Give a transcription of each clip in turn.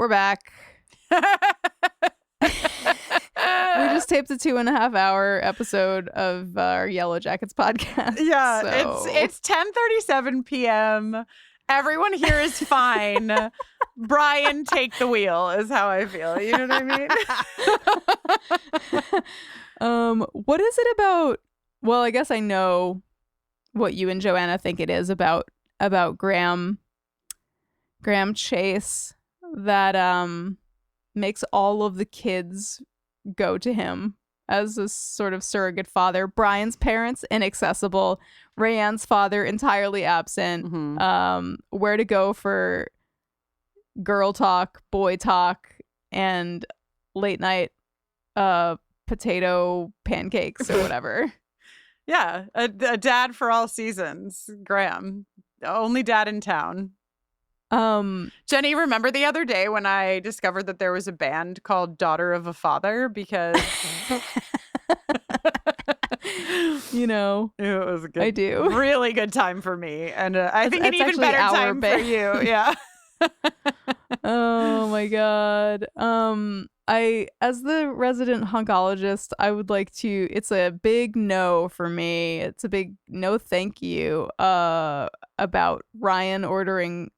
We're back. We just taped a 2.5 hour episode of our Yellow Jackets podcast. Yeah, so. it's 10:37 p.m. Everyone here is fine. Brian, take the wheel is how I feel. You know what I mean? What is it about? Well, I guess I know what you and Joanna think it is about Graham Chase that makes all of the kids go to him as a sort of surrogate father. Brian's parents inaccessible, Rayanne's father entirely absent. Mm-hmm. Where to go for girl talk, boy talk, and late night potato pancakes or whatever. Yeah, a dad for all seasons. Graham, the only dad in town. Jenny, remember the other day when I discovered that there was a band called Daughter of a Father because you know, it was a good, I do. Really good time for me, and I think an even better time for you. Yeah. Oh my god. I, as the resident hunkologist, I would like to. It's a big no for me. It's a big no, thank you. About Ryan ordering.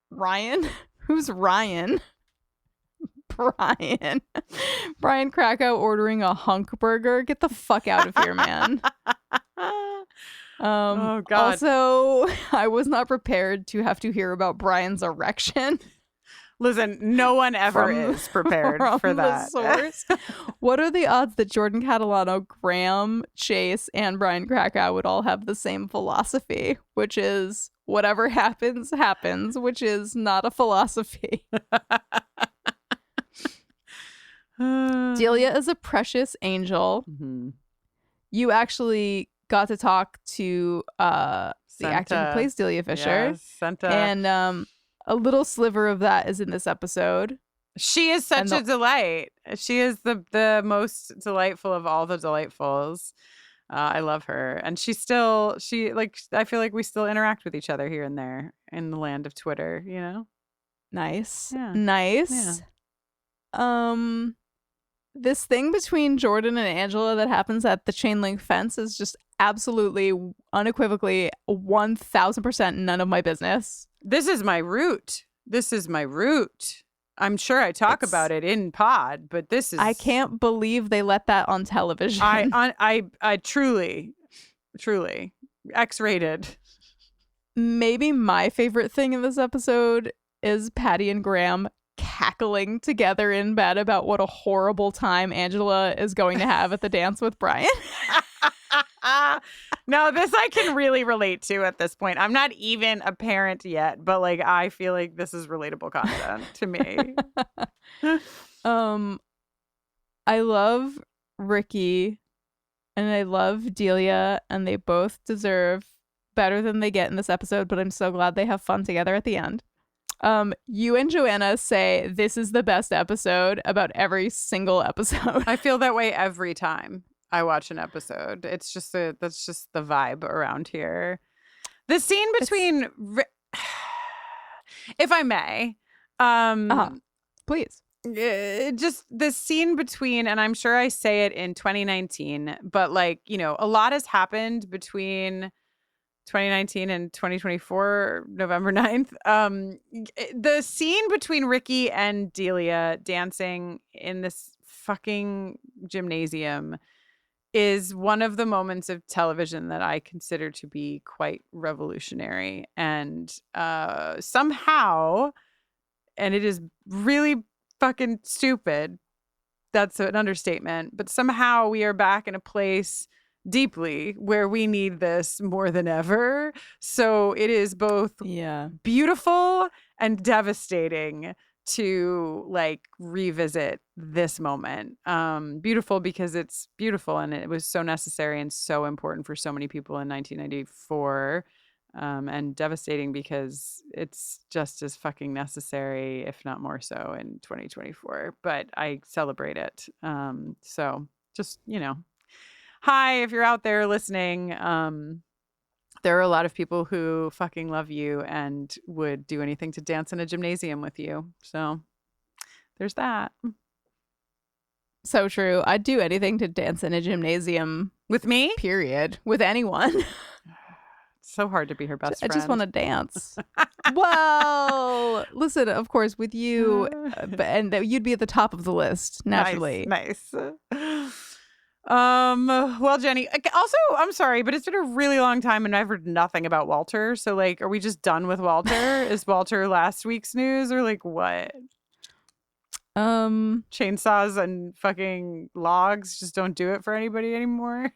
Ryan? Who's Ryan? Brian Krakow ordering a hunk burger. Get the fuck out of here, man. Oh god. Also, I was not prepared to have to hear about Brian's erection. Listen, no one ever is prepared for that. Source. What are the odds that Jordan Catalano, Graham Chase, and Brian Krakow would all have the same philosophy, which is whatever happens, happens, which is not a philosophy. Delia is a precious angel. Mm-hmm. You actually got to talk to the actor who plays Delia Fisher. Yes, Senta. And a little sliver of that is in this episode. She is such a delight. She is the most delightful of all the delightfuls. I love her. And I feel like we still interact with each other here and there in the land of Twitter, you know? Nice. Yeah. Nice. Yeah. This thing between Jordan and Angela that happens at the chain link fence is just absolutely, unequivocally, 1000% none of my business. This is my root. I'm sure I talk about it in pod, but this is... I can't believe they let that on television. I truly X-rated. Maybe my favorite thing in this episode is Patty and Graham cackling together in bed about what a horrible time Angela is going to have at the dance with Brian. No, this I can really relate to at this point. I'm not even a parent yet, but like I feel like this is relatable content to me. I love Rickie and I love Delia, and they both deserve better than they get in this episode, but I'm so glad they have fun together at the end. You and Joanna say this is the best episode about every single episode. I feel that way every time I watch an episode. It's just that's just the vibe around here. The scene between, if I may, please. Just the scene between, and I'm sure I say it in 2019, but like, you know, a lot has happened between 2019 and 2024, November 9th. The scene between Rickie and Delia dancing in this fucking gymnasium is one of the moments of television that I consider to be quite revolutionary. And somehow, and it is really fucking stupid, that's an understatement, but somehow we are back in a place deeply where we need this more than ever. So it is both beautiful and devastating to like revisit this moment. Beautiful because it's beautiful and it was so necessary and so important for so many people in 1994. And devastating because it's just as fucking necessary, if not more so, in 2024. But I celebrate it. So just, you know, hi, if you're out there listening, there are a lot of people who fucking love you and would do anything to dance in a gymnasium with you. So there's that. So true. I'd do anything to dance in a gymnasium. With me? Period. With anyone. It's so hard to be her best friend. I just want to dance. Well, listen, of course, with you, and that you'd be at the top of the list, naturally. Nice. Well, Jenny, also, I'm sorry, but it's been a really long time and I've heard nothing about Walter. So, like, are we just done with Walter? Is Walter last week's news or like what? Chainsaws and fucking logs just don't do it for anybody anymore.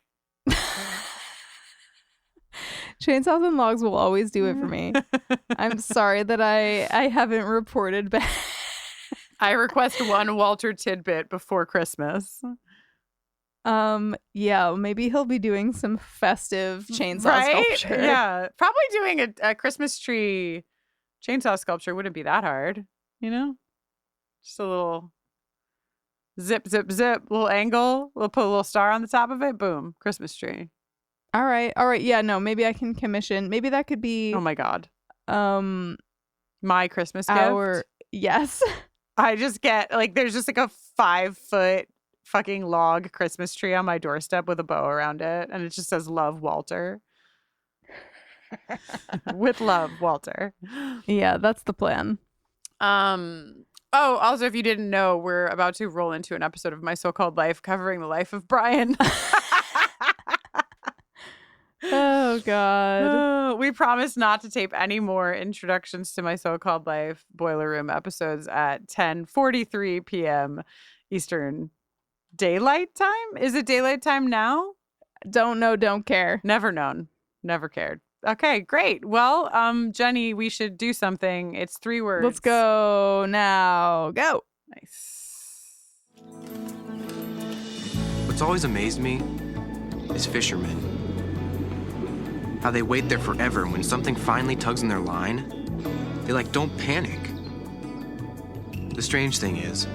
Chainsaws and logs will always do it for me. I'm sorry that I haven't reported back. I request one Walter tidbit before Christmas. Yeah, maybe he'll be doing some festive chainsaw sculpture. Yeah, probably doing a Christmas tree chainsaw sculpture wouldn't be that hard, you know? Just a little zip, zip, zip, little angle. We'll put a little star on the top of it. Boom, Christmas tree. All right. Yeah, no, maybe I can commission. Maybe that could be. Oh my God. My Christmas gift. Yes. I just get like there's just like a 5-foot fucking log Christmas tree on my doorstep with a bow around it, and it just says "Love, Walter." With love, Walter. Yeah, that's the plan. Oh, also, if you didn't know, we're about to roll into an episode of My So-Called Life covering the life of Brian. Oh, God. We promise not to tape any more introductions to My So-Called Life Boiler Room episodes at 10:43 p.m. Eastern Daylight Time? Is it daylight time now? Don't know, don't care. Never known. Never cared. Okay, great. Well, Jenny, we should do something. It's 3 words. Let's go now. Go. Nice. What's always amazed me is fishermen. How they wait there forever, and when something finally tugs on their line, they don't panic. The strange thing is,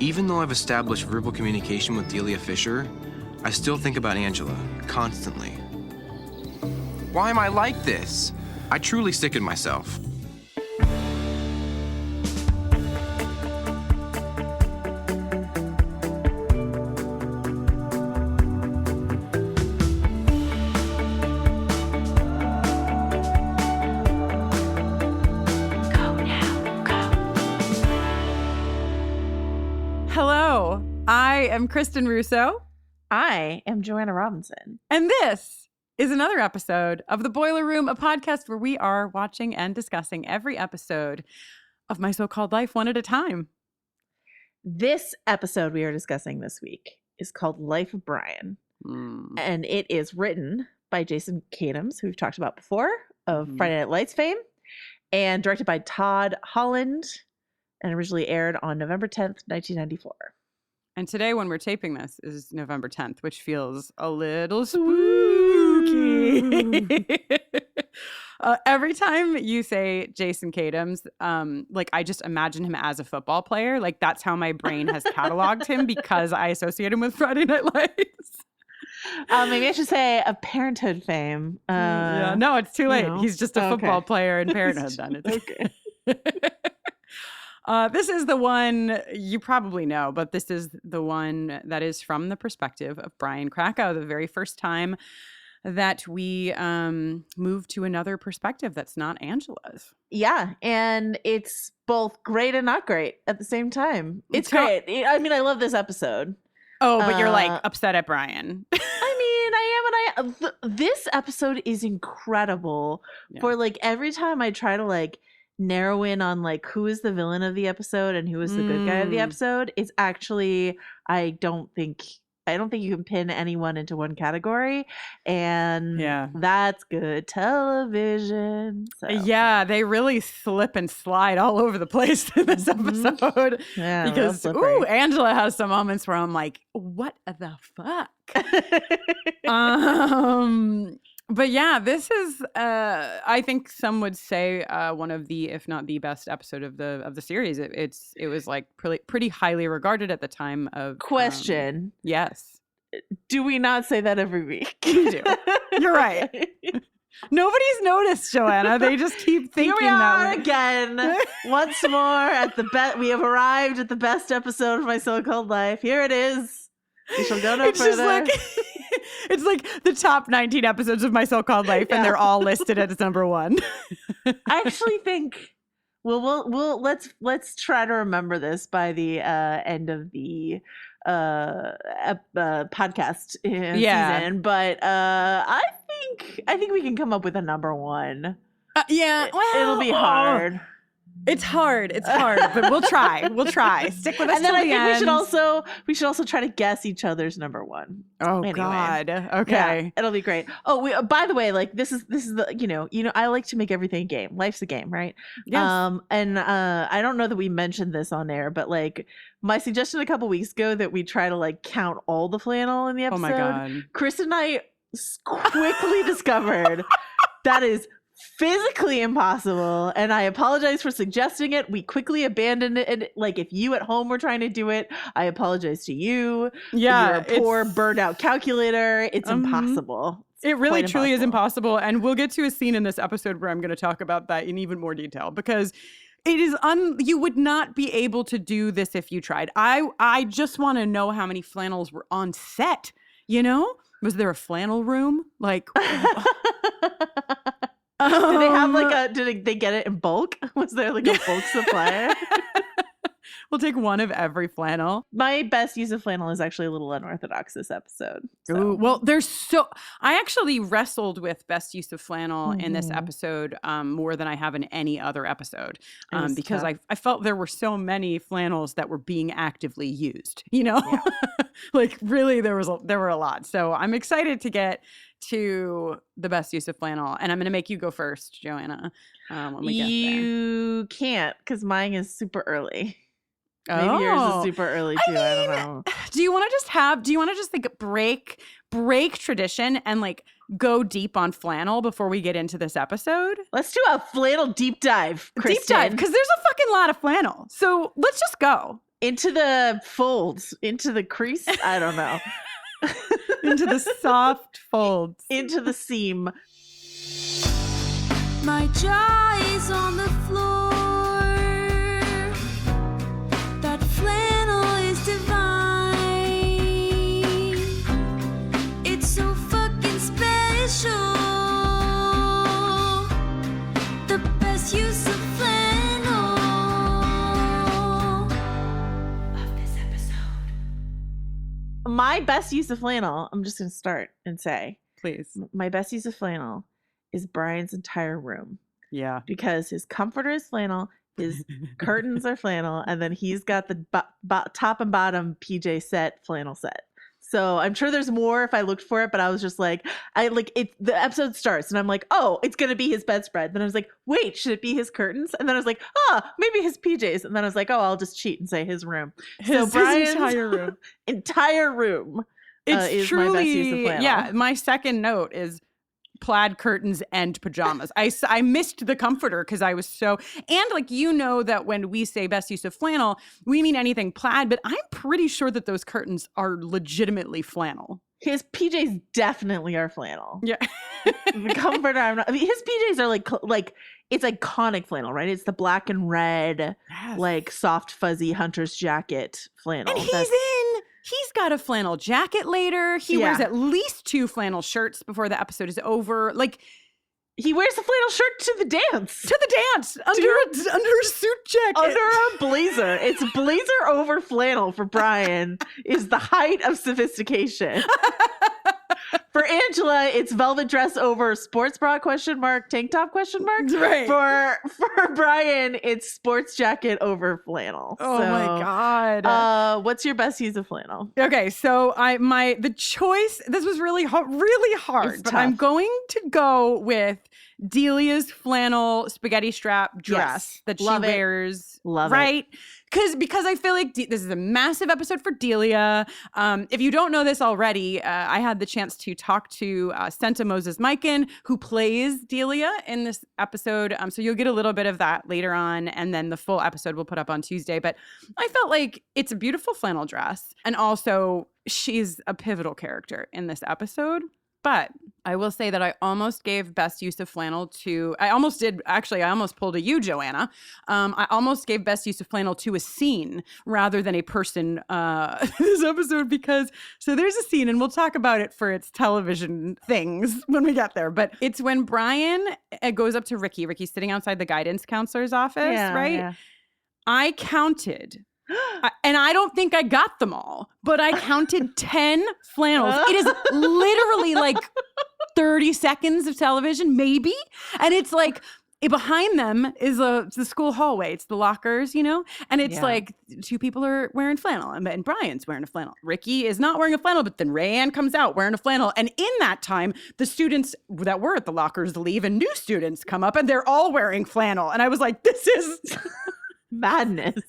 even though I've established verbal communication with Delia Fisher, I still think about Angela constantly. Why am I like this? I truly sickened myself. Hello, I am Kristin Russo. I am Joanna Robinson. And this is another episode of The Boiler Room, a podcast where we are watching and discussing every episode of My So-Called Life one at a time. This episode we are discussing this week is called Life of Brian. And it is written by Jason Katims, who we've talked about before, of Friday Night Lights fame, and directed by Todd Holland, and originally aired on November 10th, 1994. And today, when we're taping this, is November 10th, which feels a little spooky. Every time you say Jason Katims, I just imagine him as a football player. Like, that's how my brain has cataloged him because I associate him with Friday Night Lights. Maybe I should say of Parenthood fame. Yeah, no, it's too late. He's just a football player in Parenthood then. It's okay. This is the one you probably know, but this is the one that is from the perspective of Brian Krakow, the very first time that we moved to another perspective that's not Angela's. Yeah, and it's both great and not great at the same time. It's great. I mean, I love this episode. Oh, but you're upset at Brian. I am, and this episode is incredible. Yeah. For every time I try to narrow in on who is the villain of the episode and who is the good guy of the episode, it's actually I don't think you can pin anyone into one category, and that's good television. So. Yeah, they really slip and slide all over the place in this episode. Yeah, because Angela has some moments where I'm like, what the fuck? But yeah, this is I think some would say one of the, if not the best episode of the series. It was pretty highly regarded at the time of question. Yes. Do we not say that every week? We do. You're right. Nobody's noticed, Joanna. They just keep thinking Here we are that again, once more at the best. We have arrived at the best episode of My So-Called Life. Here it is. We shall go no it's further. just like it's like the top 19 episodes of My So-Called Life, and they're all listed as number 1. I actually think we'll let's try to remember this by the end of the podcast season. But I think we can come up with a number 1. Yeah, well, It'll be hard. It's hard, but we'll try. Stick with us. And then till I the think end. we should also try to guess each other's number 1. Oh Anyway. God. Okay. Yeah, it'll be great. Oh, by the way, like this is the you know I like to make everything a game. Life's a game, right? Yes. And I don't know that we mentioned this on air, but like my suggestion a couple weeks ago that we try to like count all the flannel in the episode. Oh my God. Kristin and I quickly discovered that is physically impossible, and I apologize for suggesting it. We quickly abandoned it, and like if you at home were trying to do it, I apologize to you. Yeah, you're a poor burned out calculator. It's impossible. It really quite truly is impossible. And we'll get to a scene in this episode where I'm going to talk about that in even more detail, because it is you would not be able to do this if you tried. I just want to know how many flannels were on set, you know? Was there a flannel room? Like Did they have like did they get it in bulk? Was there like a bulk supplier? We'll take one of every flannel. My best use of flannel is actually a little unorthodox this episode. So. Ooh, well, I actually wrestled with best use of flannel in this episode more than I have in any other episode because I felt there were so many flannels that were being actively used, you know, like really there were a lot. So I'm excited to get to the best use of flannel, and I'm going to make you go first, Joanna, when we get there. You can't, because mine is super early. Maybe yours is super early too. I don't know. Do you want to just like break tradition and like go deep on flannel before we get into this episode? Let's do a flannel deep dive, Kristin. Deep dive, because there's a fucking lot of flannel. So let's just go. Into the folds, into the crease. I don't know. Into the soft folds. Into the seam. My jaw is on the floor. That flannel is divine. It's so fucking special. The best use of flannel of this episode. My best use of flannel, I'm just going to start and say, Please. my best use of flannel is Brian's entire room. Yeah. Because his comforter is flannel, his curtains are flannel, and then he's got the top and bottom PJ flannel set. So I'm sure there's more if I looked for it, but I was just like, the episode starts and I'm like, oh, it's going to be his bedspread. Then I was like, wait, should it be his curtains? And then I was like, maybe his PJs. And then I was like, oh, I'll just cheat and say his room. His entire room. Entire room is truly, my best use of flannel. Yeah, my second note is plaid curtains and pajamas. I missed the comforter because I was so, and like, you know, that when we say best use of flannel, we mean anything plaid, but I'm pretty sure that those curtains are legitimately flannel. His PJs definitely are flannel. Yeah. The comforter, his PJs are like it's iconic flannel, right? It's the black and red, like soft fuzzy hunter's jacket flannel. And he's got a flannel jacket later. He wears at least 2 flannel shirts before the episode is over. Like, he wears the flannel shirt to the dance. Under a suit jacket. Under a blazer. It's blazer over flannel for Brian is the height of sophistication. For Angela, it's velvet dress over sports bra ? Tank top ? Right. For Brian, it's sports jacket over flannel. Oh my God. What's your best use of flannel? Okay, so the choice, this was really hard, It's but tough. I'm going to go with Delia's flannel spaghetti strap dress that she wears. Love it. Right? Because I feel like this is a massive episode for Delia. If you don't know this already, I had the chance to talk to Senta Moses Mikan, who plays Delia in this episode. So you'll get a little bit of that later on, and then the full episode we'll put up on Tuesday. But I felt like it's a beautiful flannel dress, and also she's a pivotal character in this episode. But I will say that I almost gave best use of flannel to, I almost pulled a you, Joanna. I almost gave best use of flannel to a scene rather than a person this episode because, so there's a scene and we'll talk about it for its television things when we get there. But it's when Brian goes up to Rickie. Rickie's sitting outside the guidance counselor's office, right? Yeah. I counted. And I don't think I got them all, but I counted 10 flannels. It is literally like 30 seconds of television, maybe. And it's like behind them is the school hallway. It's the lockers, you know? And it's like two people are wearing flannel and Brian's wearing a flannel. Rickie is not wearing a flannel, but then Rayanne comes out wearing a flannel. And in that time, the students that were at the lockers leave and new students come up and they're all wearing flannel. And I was like, this is madness.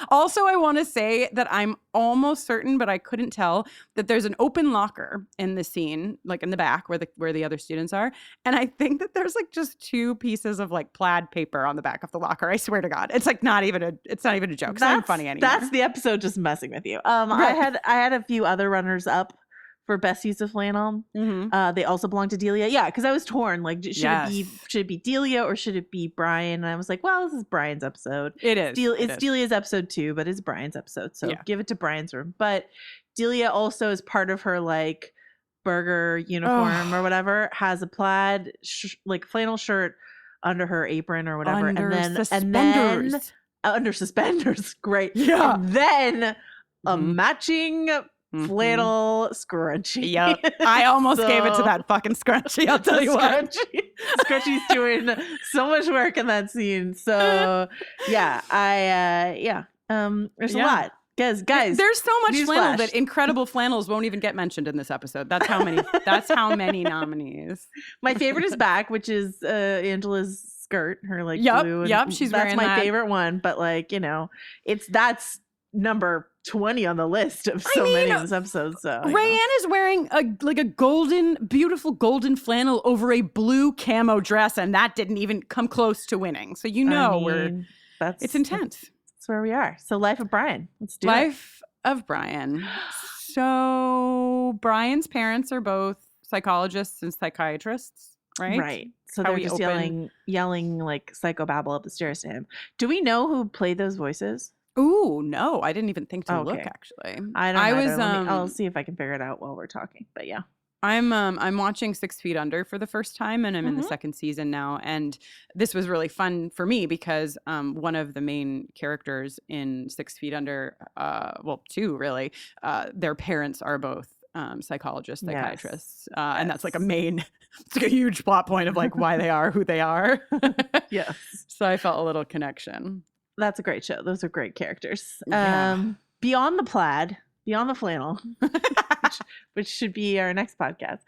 Also, I want to say that I'm almost certain, but I couldn't tell, that there's an open locker in the scene, like in the back where the other students are. And I think that there's like just 2 pieces of like plaid paper on the back of the locker. I swear to God. It's like not even a joke. It's not funny anymore. That's the episode just messing with you. I had a few other runners up for best use of flannel. Mm-hmm. They also belong to Delia. Yeah, because I was torn. Like, should it be Delia or should it be Brian? And I was like, well, this is Brian's episode. It is. It's Delia's episode too, but it's Brian's episode. So give it to Brian's room. But Delia also, as part of her like burger uniform or whatever, has a plaid like flannel shirt under her apron or whatever, and then under suspenders. Great. Yeah. And then a matching flannel scrunchie. Yep. I almost gave it to that fucking scrunchie. I'll tell you what. Scrunchie's doing so much work in that scene. So there's a lot. Guys, there's so much flannel flash. that incredible flannels won't even get mentioned in this episode. That's how many nominees. My favorite is back, which is Angela's skirt, her like blue. She's that's wearing my that. favorite one. But like, that's number 20 on the list of many of this episode. So Rayanne is wearing a beautiful golden flannel over a blue camo dress, and that didn't even come close to winning. So it's intense. That's where we are. So Life of Brian. Let's do it. Life of Brian. So Brian's parents are both psychologists and psychiatrists, right? Right. So they're just yelling like psychobabble up the stairs to him. Do we know who played those voices? Ooh, no, I didn't even think to look actually. I'll see if I can figure it out while we're talking. But yeah. I'm watching 6 Feet Under for the first time, and I'm in the second season now. And this was really fun for me because one of the main characters in 6 Feet Under, two really, their parents are both psychologists, psychiatrists, and that's like it's like a huge plot point of like why they are who they are. Yes. So I felt a little connection. That's a great show. Those are great characters. Yeah. Beyond the plaid, beyond the flannel, which should be our next podcast,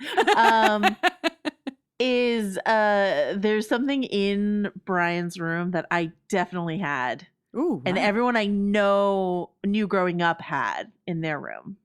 is there's something in Brian's room that I definitely had. Ooh, and everyone I knew growing up had in their room,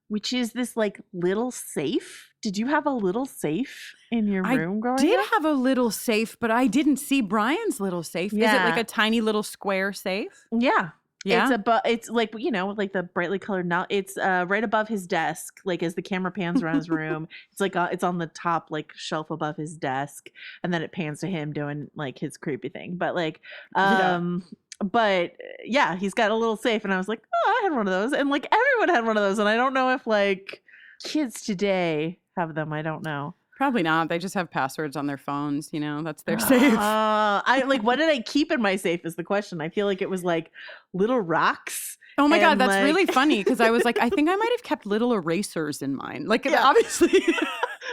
which is this like little safe. Did you have a little safe in your room growing up? I did have a little safe, but I didn't see Brian's little safe. Yeah. Is it like a tiny little square safe? Yeah. Yeah. It's like, like the brightly colored now. It's right above his desk, like as the camera pans around his room. It's like it's on the top like shelf above his desk, and then it pans to him doing like his creepy thing. But like But yeah, he's got a little safe, and I was like, oh, I had one of those, and like everyone had one of those, and I don't know if like kids today have them. I don't know. Probably not. They just have passwords on their phones. That's their safe. I like, what did I keep in my safe is the question. I feel like it was like little rocks. Oh my God, that's really funny because I was like, I think I might have kept little erasers in mine. Like, obviously.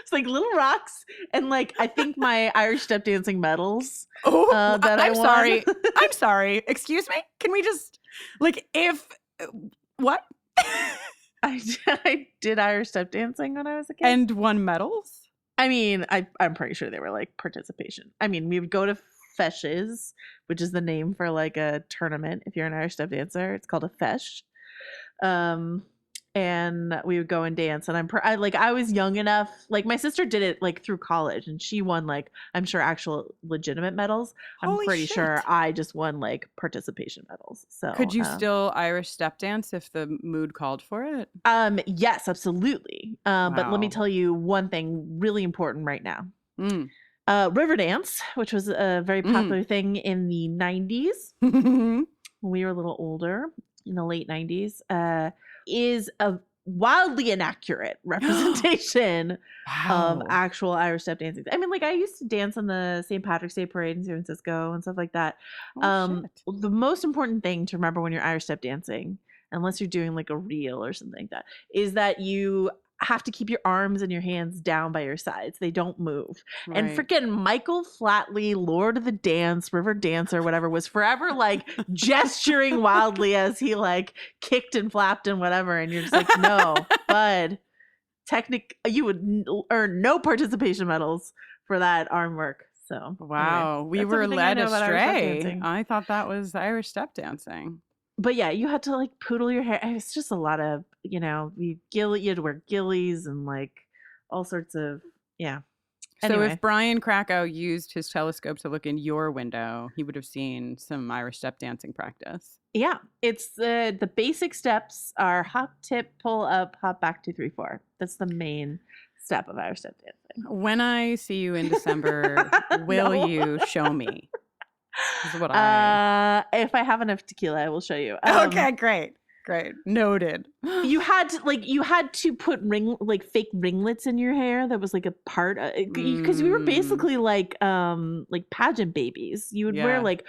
It's like little rocks and like, I think my Irish step dancing medals. Oh, that I'm won. sorry. I'm sorry. Excuse me? Can we just, what? I did Irish step dancing when I was a kid. And won medals? I mean, I'm pretty sure they were like participation. I mean, we would go to feshes, which is the name for like a tournament. If you're an Irish step dancer, it's called a fesh. And and we would go and dance. And I was young enough. Like my sister did it like through college, and she won like I'm sure actual legitimate medals. Holy I'm pretty shit. sure I just won like participation medals. So Could you still Irish step dance if the mood called for it? Yes, absolutely. But let me Wow. tell you one thing really important right now. Mm. River dance, which was a very popular thing in the 90s when we were a little older, in the late 90s, is a wildly inaccurate representation of Wow. actual Irish step dancing. I mean, like I used to dance on the St. Patrick's Day parade in San Francisco and stuff like that. Oh, shit. The most important thing to remember when you're Irish step dancing, unless you're doing like a reel or something like that, is that you have to keep your arms and your hands down by your sides. They don't move. And Right. freaking Michael Flatley, Lord of the Dance, River Dancer, whatever, was forever like gesturing wildly as he like kicked and flapped and whatever. And you're just like, no, bud, you would earn no participation medals for that arm work. So Wow. anyway, We that's were everything I led know about Irish step astray. dancing. I thought that was Irish step dancing. But yeah, you had to like poodle your hair. It's just a lot of, you had to wear gillies and like all sorts of, yeah. So Anyway. if Brian Krakow used his telescope to look in your window, he would have seen some Irish step dancing practice. Yeah, it's the basic steps are hop, tip, pull up, hop back, 2, 3, 4. That's the main step of Irish step dancing. When I see you in December, will No. you show me? This is what I. If I have enough tequila, I will show you. Okay, great. Noted. You had to put fake ringlets in your hair. That was like a part because we were basically like pageant babies. You would wear Yeah. like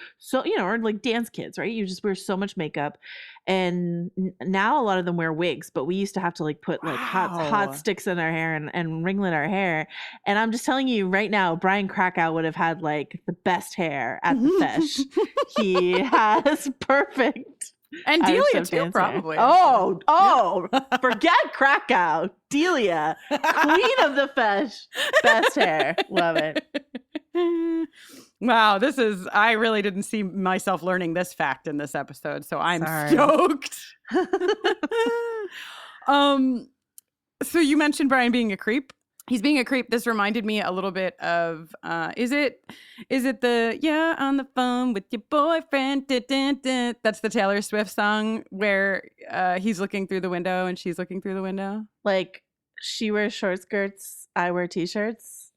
or like dance kids, right? You just wear so much makeup, and now a lot of them wear wigs. But we used to have to like put like Wow. hot sticks in our hair and ringlet our hair. And I'm just telling you right now, Brian Krakow would have had like the best hair at the fesh. He has perfect. And Irish Delia step too, dancer. probably. Forget Krakow. Delia, queen of the fesh. Best hair. Love it. Wow, I really didn't see myself learning this fact in this episode, so I'm Sorry. stoked. So you mentioned Brian being a creep. He's being a creep. This reminded me a little bit of is it the on the phone with your boyfriend? Dun, dun, dun. That's the Taylor Swift song where he's looking through the window and she's looking through the window. Like she wears short skirts, I wear t-shirts.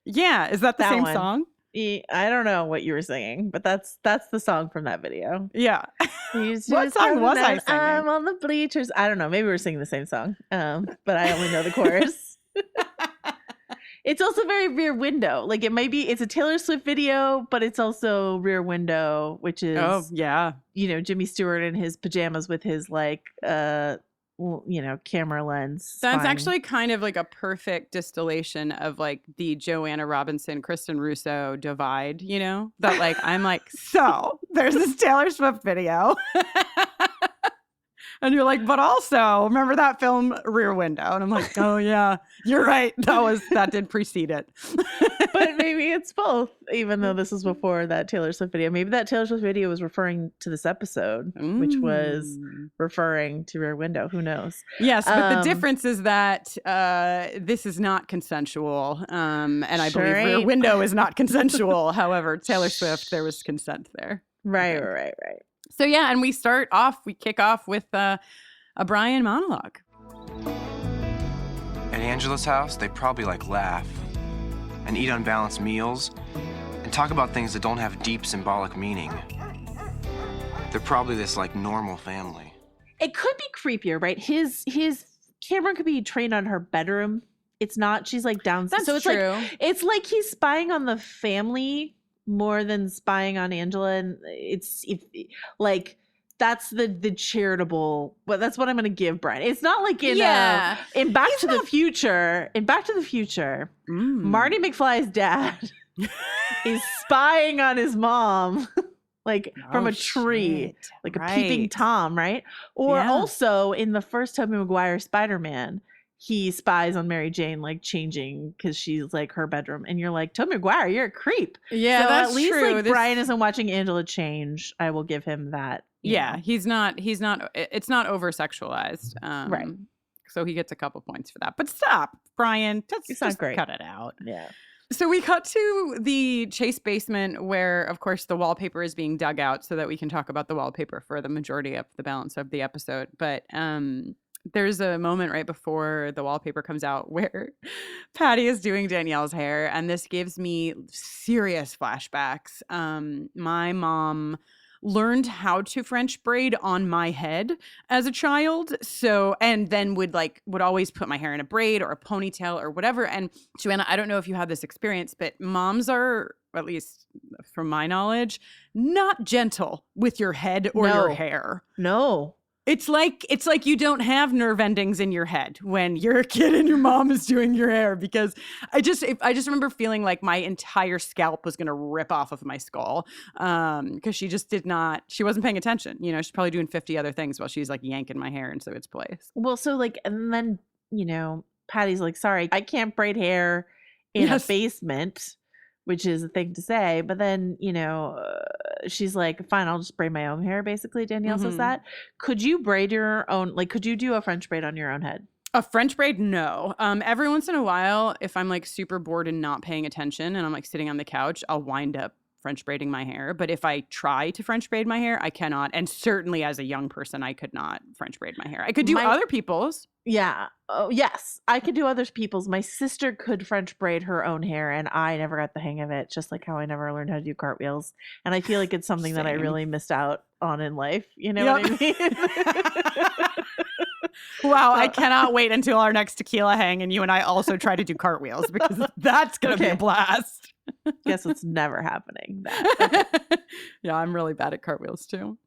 Yeah, is that the That same one. song? I don't know what you were singing, but that's the song from that video. Yeah. He's What just song was I coming out, singing? I'm on the bleachers. I don't know. Maybe we're singing the same song, but I only know the chorus. It's also very Rear Window. Like it's a Taylor Swift video, but it's also Rear Window, which is yeah. Jimmy Stewart in his pajamas with his like camera lens. That's spying. actually kind of like a perfect distillation of like the Joanna Robinson, Kristin Russo divide, that like, I'm like, so there's this Taylor Swift video. And you're like, but also remember that film Rear Window? And I'm like, oh yeah, you're right. That did precede it. But maybe it's both, even though this is before that Taylor Swift video. Maybe that Taylor Swift video was referring to this episode, which was referring to Rear Window. Who knows? Yes, but the difference is that this is not consensual. And I believe Rear Window is not consensual. However, Taylor Swift, there was consent there. Right. So yeah, and we kick off with a Brian monologue. At Angela's house, they probably laugh and eat unbalanced meals and talk about things that don't have deep symbolic meaning. They're probably this normal family. It could be creepier, right? His camera could be trained on her bedroom. It's not. She's downstairs. That's so true. It's like he's spying on the family more than spying on Angela, and that's the charitable. But that's what I'm going to give Brian. It's not like in Back to the Future. In Back to the Future, Marty McFly's dad is spying on his mom. From a tree, shit. a peeping Tom, right? Or also in the first Tobey Maguire Spider-Man, he spies on Mary Jane like changing because she's like her bedroom, and you're like, Tobey Maguire, you're a creep. Yeah, so that's at least true. like Brian isn't watching Angela change. I will give him that. you Yeah, know. he's not. It's not over sexualized. Right. So he gets a couple points for that. But stop, Brian. It's not just great. cut it out. Yeah. So we cut to the Chase basement where, of course, the wallpaper is being dug out so that we can talk about the wallpaper for the majority of the balance of the episode. But there's a moment right before the wallpaper comes out where Patty is doing Danielle's hair. And this gives me serious flashbacks. My mom learned how to French braid on my head as a child. So, and then would always put my hair in a braid or a ponytail or whatever. And Joanna, I don't know if you have this experience, but moms are, at least from my knowledge, not gentle with your head or your hair. No. It's like you don't have nerve endings in your head when you're a kid and your mom is doing your hair, because I just remember feeling like my entire scalp was going to rip off of my skull because she wasn't paying attention. You know, she's probably doing 50 other things while she's like yanking my hair into its place. Well, so like, and then, you know, Patty's like, sorry, I can't braid hair in a basement, which is a thing to say. But then, you know, she's like, fine, I'll just braid my own hair. Basically, Danielle says that. Could you braid your own, like, could you do a French braid on your own head? A French braid? No. Every once in a while, if I'm like super bored and not paying attention and I'm like sitting on the couch, I'll wind up French braiding my hair. But if I try to French braid my hair, I cannot. And certainly as a young person, I could not French braid my hair. I could do other people's. Yeah. Oh, yes. I could do other people's. My sister could French braid her own hair, and I never got the hang of it, just like how I never learned how to do cartwheels. And I feel like it's something that I really missed out on in life. You know what I mean? Wow, I cannot wait until our next tequila hang and you and I also try to do cartwheels, because that's going to be a blast. Guess it's never happening. Okay. Yeah, I'm really bad at cartwheels too.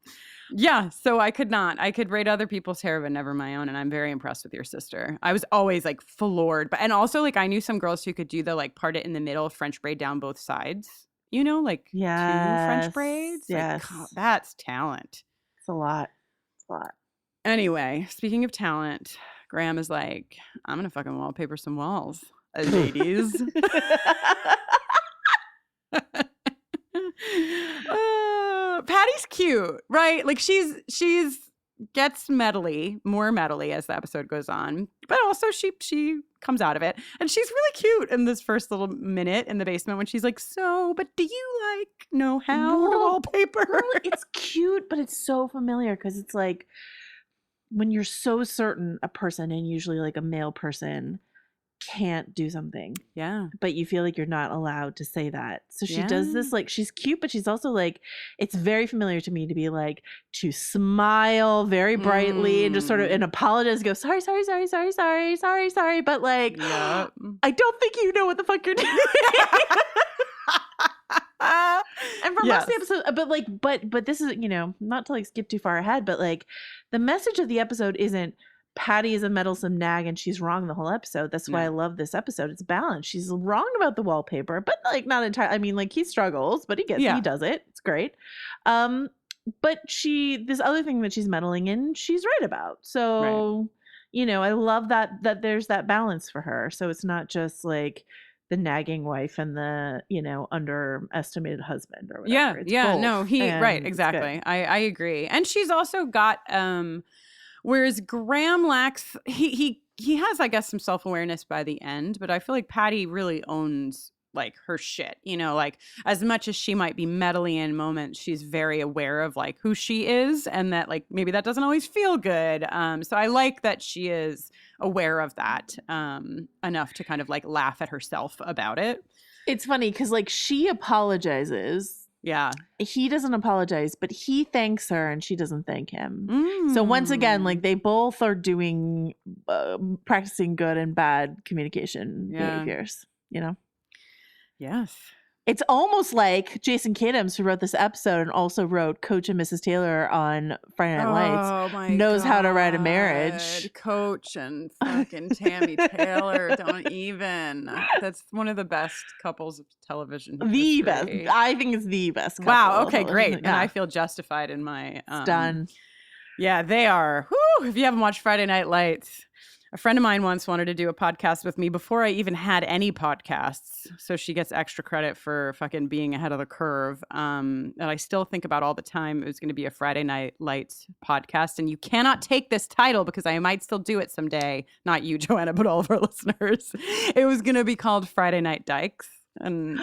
Yeah, so I could not. I could braid other people's hair, but never my own. And I'm very impressed with your sister. I was always like floored. And also like I knew some girls who could do the like part it in the middle, French braid down both sides. You know, like 2 French braids. Yes. Like, that's talent. It's a lot. It's a lot. Anyway, speaking of talent, Graham is like, I'm going to fucking wallpaper some walls, ladies. Patty's cute, right? Like she's gets more medley as the episode goes on, but also she comes out of it, and she's really cute in this first little minute in the basement when she's like, so, but do you like know how to wallpaper? Well, it's cute, but it's so familiar because it's like when you're so certain a person, and usually like a male person, can't do something, but you feel like you're not allowed to say that, so she does this. Like, she's cute, but she's also like, it's very familiar to me to be like, to smile very brightly and just sort of and apologize, go sorry, but like, I don't think you know what the fuck you're doing. And for most of the episode, but like, but this is, you know, not to like skip too far ahead, but like the message of the episode isn't Patty is a meddlesome nag and she's wrong the whole episode. That's why I love this episode. It's balanced. She's wrong about the wallpaper, but like not entirely. I mean, like he struggles, but he does it. It's great. But this other thing that she's meddling in, she's right about. So, you know, I love that there's that balance for her. So it's not just like the nagging wife and the, you know, underestimated husband or whatever. It's both. No, right, exactly. I agree. And she's also got whereas Graham lacks, he has, I guess, some self-awareness by the end, but I feel like Patty really owns like her shit, you know, like as much as she might be meddling in moments, she's very aware of like who she is, and that like maybe that doesn't always feel good. So I like that she is aware of that enough to kind of like laugh at herself about it. It's funny because like she apologizes. Yeah. He doesn't apologize, but he thanks her and she doesn't thank him. So once again, like they both are doing, practicing good and bad communication behaviors, you know? Yes. It's almost like Jason Katims, who wrote this episode and also wrote Coach and Mrs. Taylor on Friday Night Lights, knows how to write a marriage. Coach and fucking Tammy Taylor, don't even. That's one of the best couples of television history. Best. I think it's the best couple. Wow, okay, great. And I feel justified in my... It's done. Yeah, they are. Whew, if you haven't watched Friday Night Lights... A friend of mine once wanted to do a podcast with me before I even had any podcasts. So she gets extra credit for fucking being ahead of the curve. And I still think about all the time it was going to be a Friday Night Lights podcast. And you cannot take this title because I might still do it someday. Not you, Joanna, but all of our listeners. It was going to be called Friday Night Dykes. And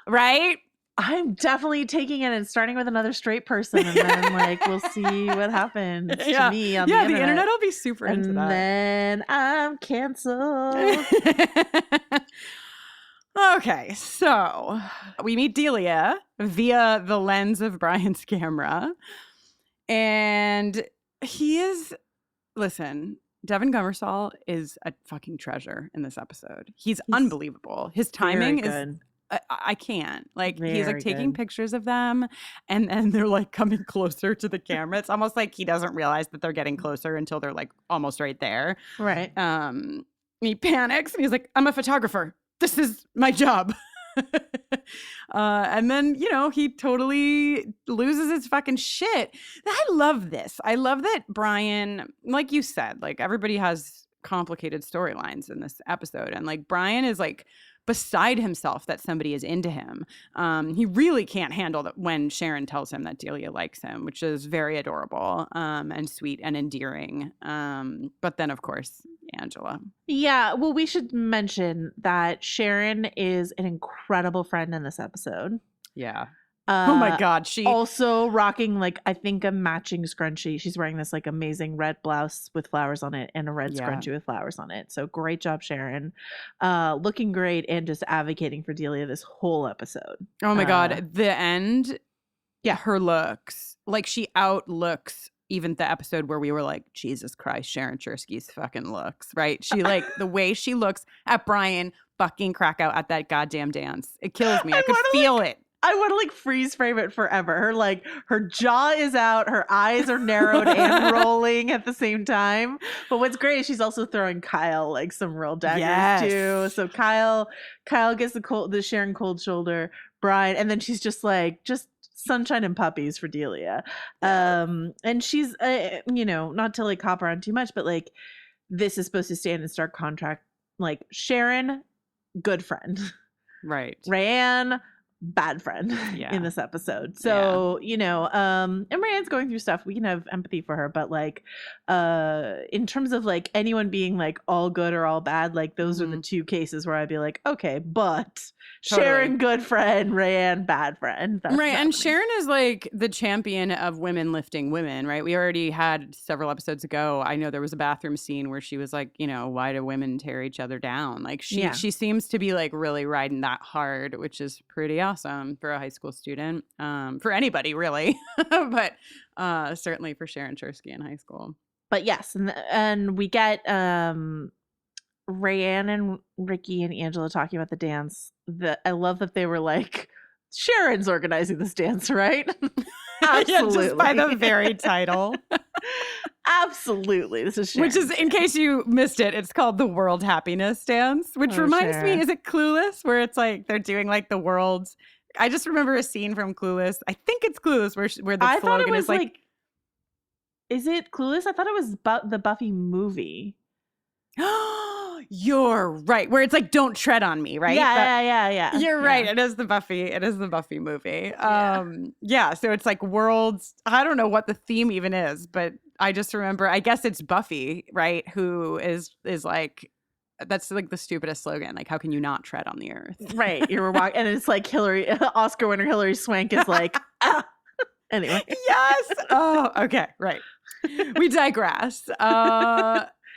right? I'm definitely taking it and starting with another straight person, and then like we'll see what happens to me on the internet. The internet will be super into And that. then I'm canceled. Okay, so we meet Delia via the lens of Brian's camera, and listen, Devin Gummersall is a fucking treasure in this episode. He's unbelievable. His timing is I can't. Like, he's like taking pictures of them and then they're like coming closer to the camera. It's almost like he doesn't realize that they're getting closer until they're like almost right there. Right. He panics and he's like, I'm a photographer. This is my job. And then, he totally loses his fucking shit. I love this. I love that Brian, like you said, like everybody has complicated storylines in this episode. And like Brian is like beside himself that somebody is into him. He really can't handle that when Sharon tells him that Delia likes him, which is very adorable and sweet and endearing. But then, of course, Angela. Yeah, well, we should mention that Sharon is an incredible friend in this episode. Yeah. Oh my God. She also rocking like I think a matching scrunchie. She's wearing this like amazing red blouse with flowers on it and a red scrunchie with flowers on it. So great job, Sharon. Looking great and just advocating for Delia this whole episode. Oh my God. The end. Yeah. Her looks like she outlooks even the episode where we were like, Jesus Christ, Sharon Chersky's fucking looks, right? She like the way she looks at Brian fucking Krakow at that goddamn dance. It kills me. I could feel it. I want to like freeze frame it forever. Her jaw is out, her eyes are narrowed and rolling at the same time. But what's great is she's also throwing Kyle like some real daggers too. So Kyle gets the Sharon cold shoulder, Brian, and then she's just sunshine and puppies for Delia. And she's not to like cop around too much, but like this is supposed to stand in stark contrast. Like Sharon, good friend. Right. Rayanne, bad friend in this episode. So, and Marianne's going through stuff. We can have empathy for her, but like in terms of like anyone being like all good or all bad, like those are the two cases where I'd be like, okay, but Sharon, good friend, Rayanne, bad friend. That's right. And Sharon is like the champion of women lifting women, right? We already had several episodes ago. I know there was a bathroom scene where she was like, why do women tear each other down? Like she seems to be like really riding that hard, which is pretty awesome for a high school student, for anybody really, but certainly for Sharon Chersky in high school. But yes, and we get Rayanne and Rickie and Angela talking about the dance. I love that they were like, Sharon's organizing this dance, right? Absolutely. Just by the very title. Absolutely. This is Sharon. Which is, in case you missed it, it's called the World Happiness Dance, which reminds me, is it Clueless? Where it's like they're doing like the world's. I just remember a scene from Clueless. I think it's Clueless where the slogan is like. Is it Clueless? I thought it was the Buffy movie. You're right. Where it's like, don't tread on me, right? Yeah. You're right. It is the Buffy movie. So it's like worlds. I don't know what the theme even is, but I just remember, I guess it's Buffy, right? Who is like, that's like the stupidest slogan. Like, how can you not tread on the earth? Right. You're walking, and it's like Oscar winner Hilary Swank is like, Anyway. Yes. Oh, okay. Right. We digress.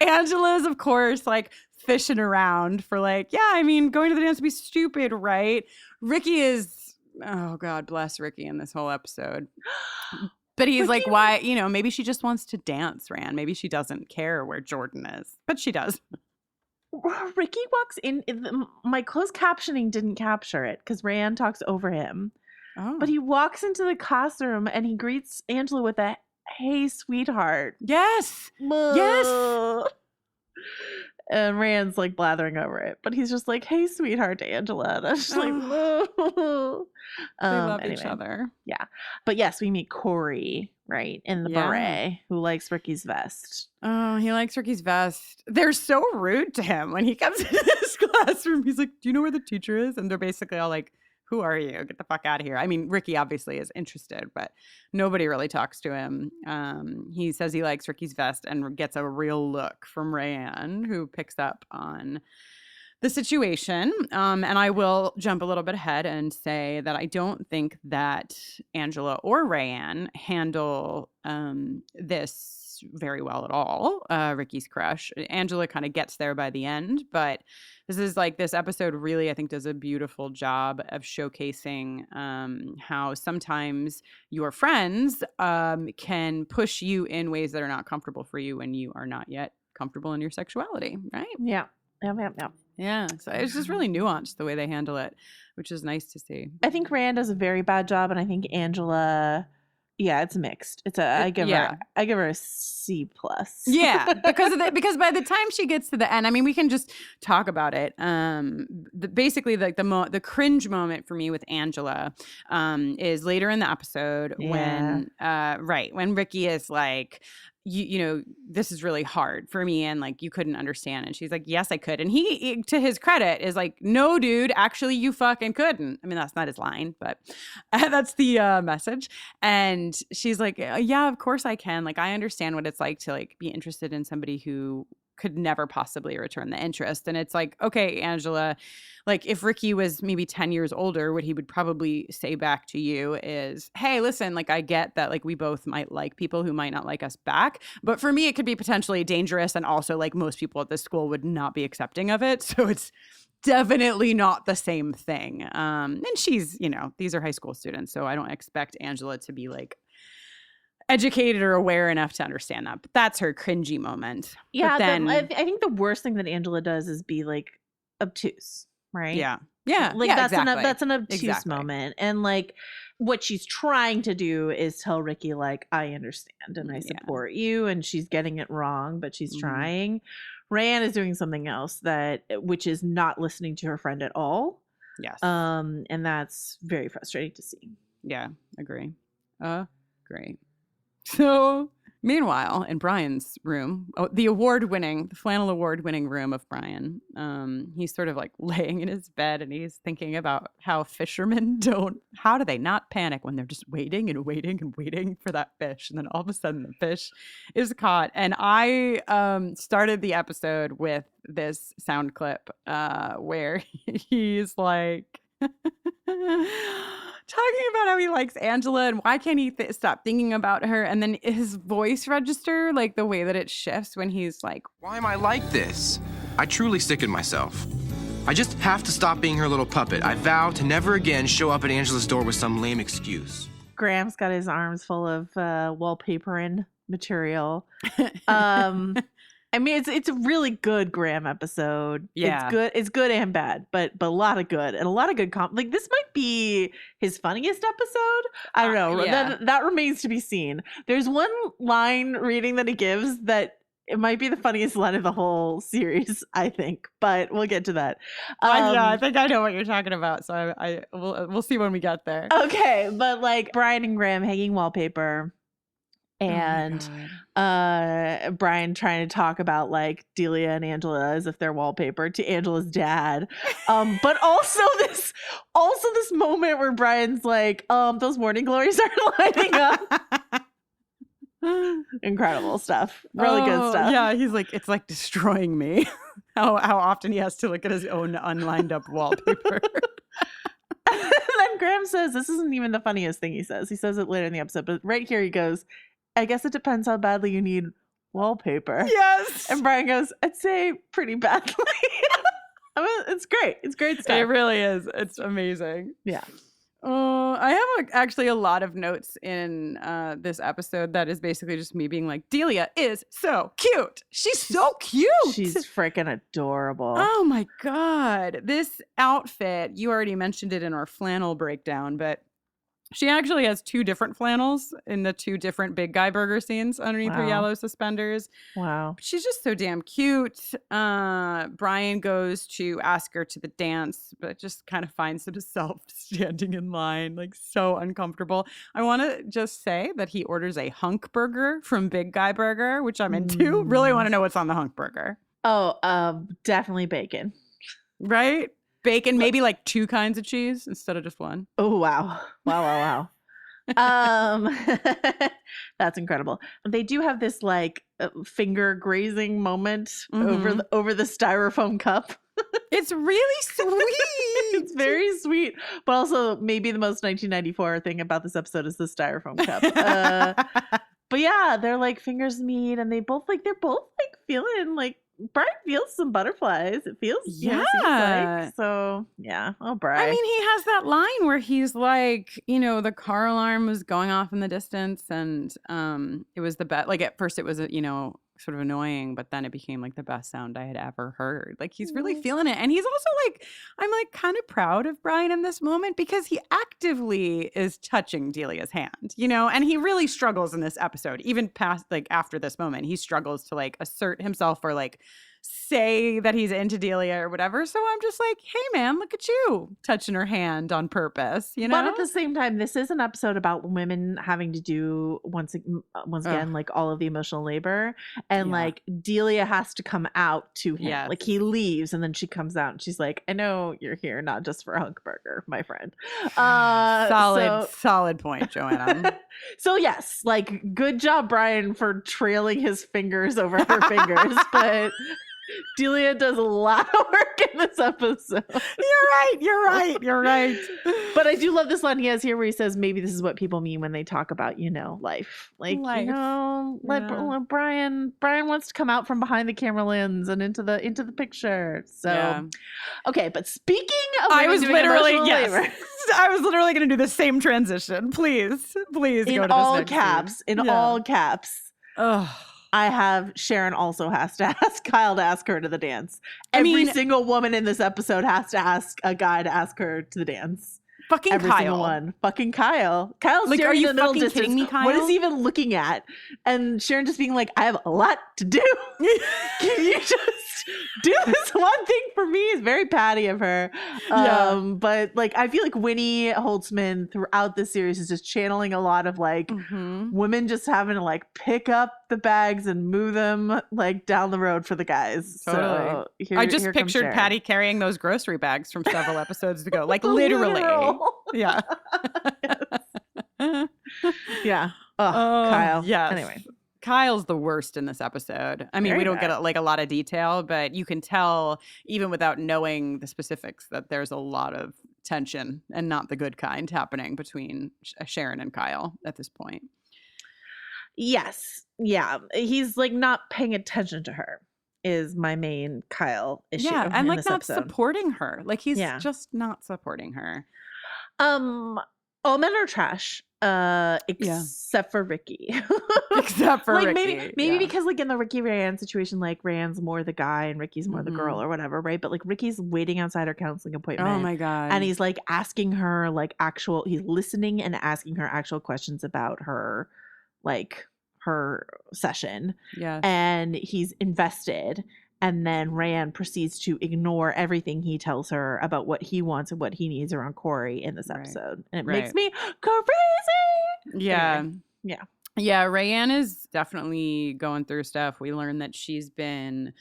Angela's, of course, like fishing around for like, going to the dance would be stupid, right? Rickie is, oh God, bless Rickie in this whole episode. But he's like, why, maybe she just wants to dance, Rand. Maybe she doesn't care where Jordan is, but she does. Rickie walks in my closed captioning didn't capture it because Rand talks over him. Oh. But he walks into the costume and he greets Angela with a, hey, sweetheart. Yes. Yes. And Rand's like blathering over it. But he's just like, hey, sweetheart, to Angela. And I'm just like, they love each other. Yeah. But yes, we meet Corey, right? In the Yeah. beret, who likes Rickie's vest. Oh, he likes Rickie's vest. They're so rude to him when he comes into this classroom. He's like, do you know where the teacher is? And they're basically all like, who are you? Get the fuck out of here. I mean, Rickie obviously is interested, but nobody really talks to him. He says he likes Rickie's vest and gets a real look from Rayanne, who picks up on the situation. And I will jump a little bit ahead and say that I don't think that Angela or Rayanne handle this very well at all. Rickie's crush. Angela kind of gets there by the end, but this episode really, I think, does a beautiful job of showcasing how sometimes your friends can push you in ways that are not comfortable for you when you are not yet comfortable in your sexuality, right? Yeah. Yeah, so it's just really nuanced the way they handle it, which is nice to see. I think Rand does a very bad job, and I think Angela, it's mixed. I give her a C+. Yeah, because by the time she gets to the end, I mean, we can just talk about it. Basically, like the cringe moment for me with Angela is later in the episode when Rickie is like, you know, this is really hard for me, and like you couldn't understand, and she's like, yes, I could, and he to his credit is like, no, dude, actually you fucking couldn't. I mean, that's not his line, but that's the message. And she's like, yeah, of course I can. Like, I understand what it's like to like be interested in somebody who could never possibly return the interest. And it's like, okay, Angela, like if Rickie was maybe 10 years older, what he would probably say back to you is, hey, listen, like I get that like we both might like people who might not like us back, but for me it could be potentially dangerous, and also like most people at this school would not be accepting of it, so it's definitely not the same thing. And she's, you know, these are high school students, so I don't expect Angela to be like educated or aware enough to understand that, but that's her cringy moment. Yeah, but then I think the worst thing that Angela does is be like obtuse, right? Yeah, like yeah, that's exactly. an obtuse moment, and like what she's trying to do is tell Rickie like, I understand and I support you, and she's getting it wrong, but she's trying. Rayanne is doing something else which is not listening to her friend at all. Yes. And that's very frustrating to see. Yeah, agree. Great. So, meanwhile, in Brian's room, the flannel award-winning room of Brian, he's sort of like laying in his bed, and he's thinking about how fishermen how do they not panic when they're just waiting and waiting and waiting for that fish, and then all of a sudden the fish is caught. And I started the episode with this sound clip where he's like talking about how he likes Angela and why can't he stop thinking about her, and then his voice register, like the way that it shifts when he's like, why am I like this? I truly sickened myself. I just have to stop being her little puppet. I vow to never again show up at Angela's door with some lame excuse. Graham's got his arms full of wallpapering material. I mean, it's a really good Graham episode. Yeah. It's good and bad, but a lot of good, and a lot of good like this might be his funniest episode. I don't know. Yeah. That remains to be seen. There's one line reading that he gives that it might be the funniest line of the whole series, I think, but we'll get to that. I think I know what you're talking about, so we'll see when we get there. Okay, but like Brian and Graham hanging wallpaper. And Brian trying to talk about like Delia and Angela as if they're wallpaper to Angela's dad, but also this moment where Brian's like, those morning glories are lighting up. Incredible stuff, really good stuff. Yeah, he's like, it's like destroying me. how often he has to look at his own unlined up wallpaper. And then Graham says, this isn't even the funniest thing he says. He says it later in the episode, but right here he goes, I guess it depends how badly you need wallpaper. Yes. And Brian goes, I'd say pretty badly. It's great. It's great stuff. It really is. It's amazing. Yeah. I have actually a lot of notes in this episode that is basically just me being like, Delia is so cute. She's so cute. She's freaking adorable. Oh my God. This outfit, you already mentioned it in our flannel breakdown, but She actually has 2 different flannels in the 2 different big guy burger scenes underneath her Wow. yellow suspenders. Wow. But she's just so damn cute. Brian goes to ask her to the dance, but just kind of finds himself standing in line, like so uncomfortable. I want to just say that he orders a hunk burger from Big Guy Burger, which I'm into. Really want to know what's on the hunk burger. Oh, definitely bacon. Right? Bacon, maybe like 2 kinds of cheese instead of just one. Oh, wow. Wow. That's incredible. They do have this like finger grazing moment over the styrofoam cup. It's really sweet. It's very sweet, but also maybe the most 1994 thing about this episode is the styrofoam cup. But yeah, they're like fingers meet, and they're both like feeling like Brian feels some butterflies. It feels seems like. So yeah. Oh, Brian. I mean, he has that line where he's like, the car alarm was going off in the distance, and it was the best. Like at first, it was sort of annoying, but then it became like the best sound I had ever heard. Like he's really feeling it, and he's also like, I'm like kind of proud of Brian in this moment because he actively is touching Delia's hand, and he really struggles in this episode, even past like after this moment, he struggles to like assert himself or like say that he's into Delia or whatever. So I'm just like, hey man, look at you touching her hand on purpose, But at the same time, this is an episode about women having to do once again like all of the emotional labor, and like Delia has to come out to him. Yes. Like he leaves, and then she comes out, and she's like, "I know you're here, not just for a hunk burger, my friend." Solid point, Joanna. So yes, like good job, Brian, for trailing his fingers over her fingers, but Delia does a lot of work in this episode. You're right. But I do love this line he has here where he says, maybe this is what people mean when they talk about, life. Like, let Brian wants to come out from behind the camera lens and into the picture. So, okay. But speaking of, I was literally labor, I was literally going to do the same transition. Please in go to all this next caps, scene. all caps. Ugh. I have Sharon also has to ask Kyle to ask her to the dance. Every single woman in this episode has to ask a guy to ask her to the dance. Fucking Every Kyle. single one. Fucking Kyle. Kyle's Like, staring are you in the middle fucking distance. kidding me, Kyle? What is he even looking at? And Sharon just being like, I have a lot to do. Can you just do this one thing for me? Is very patty of her. But like, I feel like Winnie Holtzman throughout this series is just channeling a lot of like women just having to like pick up the bags and move them like down the road for the guys. Totally. So I just pictured Patty carrying those grocery bags from several episodes ago. Like literally. Yeah. Yeah. Oh, Kyle. Yes. Anyway. Kyle's the worst in this episode. I mean, we don't get a lot of detail, but you can tell even without knowing the specifics that there's a lot of tension and not the good kind happening between Sharon and Kyle at this point. Yes. Yeah. He's like not paying attention to her is my main Kyle issue. Yeah. And like not episode. Supporting her. Like he's just not supporting her. All men are trash. Except for Rickie. Except for like Rickie. Maybe because like in the Rickie Rayanne situation, like Rayanne's more the guy and Rickie's more the girl or whatever, right? But like Rickie's waiting outside her counseling appointment. Oh my God. And he's like asking her like he's listening and asking her actual questions about her, like her session. Yeah. And he's invested. And then Rayanne proceeds to ignore everything he tells her about what he wants and what he needs around Corey in this episode. And it makes me crazy. Yeah. Anyway, yeah. Yeah. Rayanne is definitely going through stuff. We learned that she's been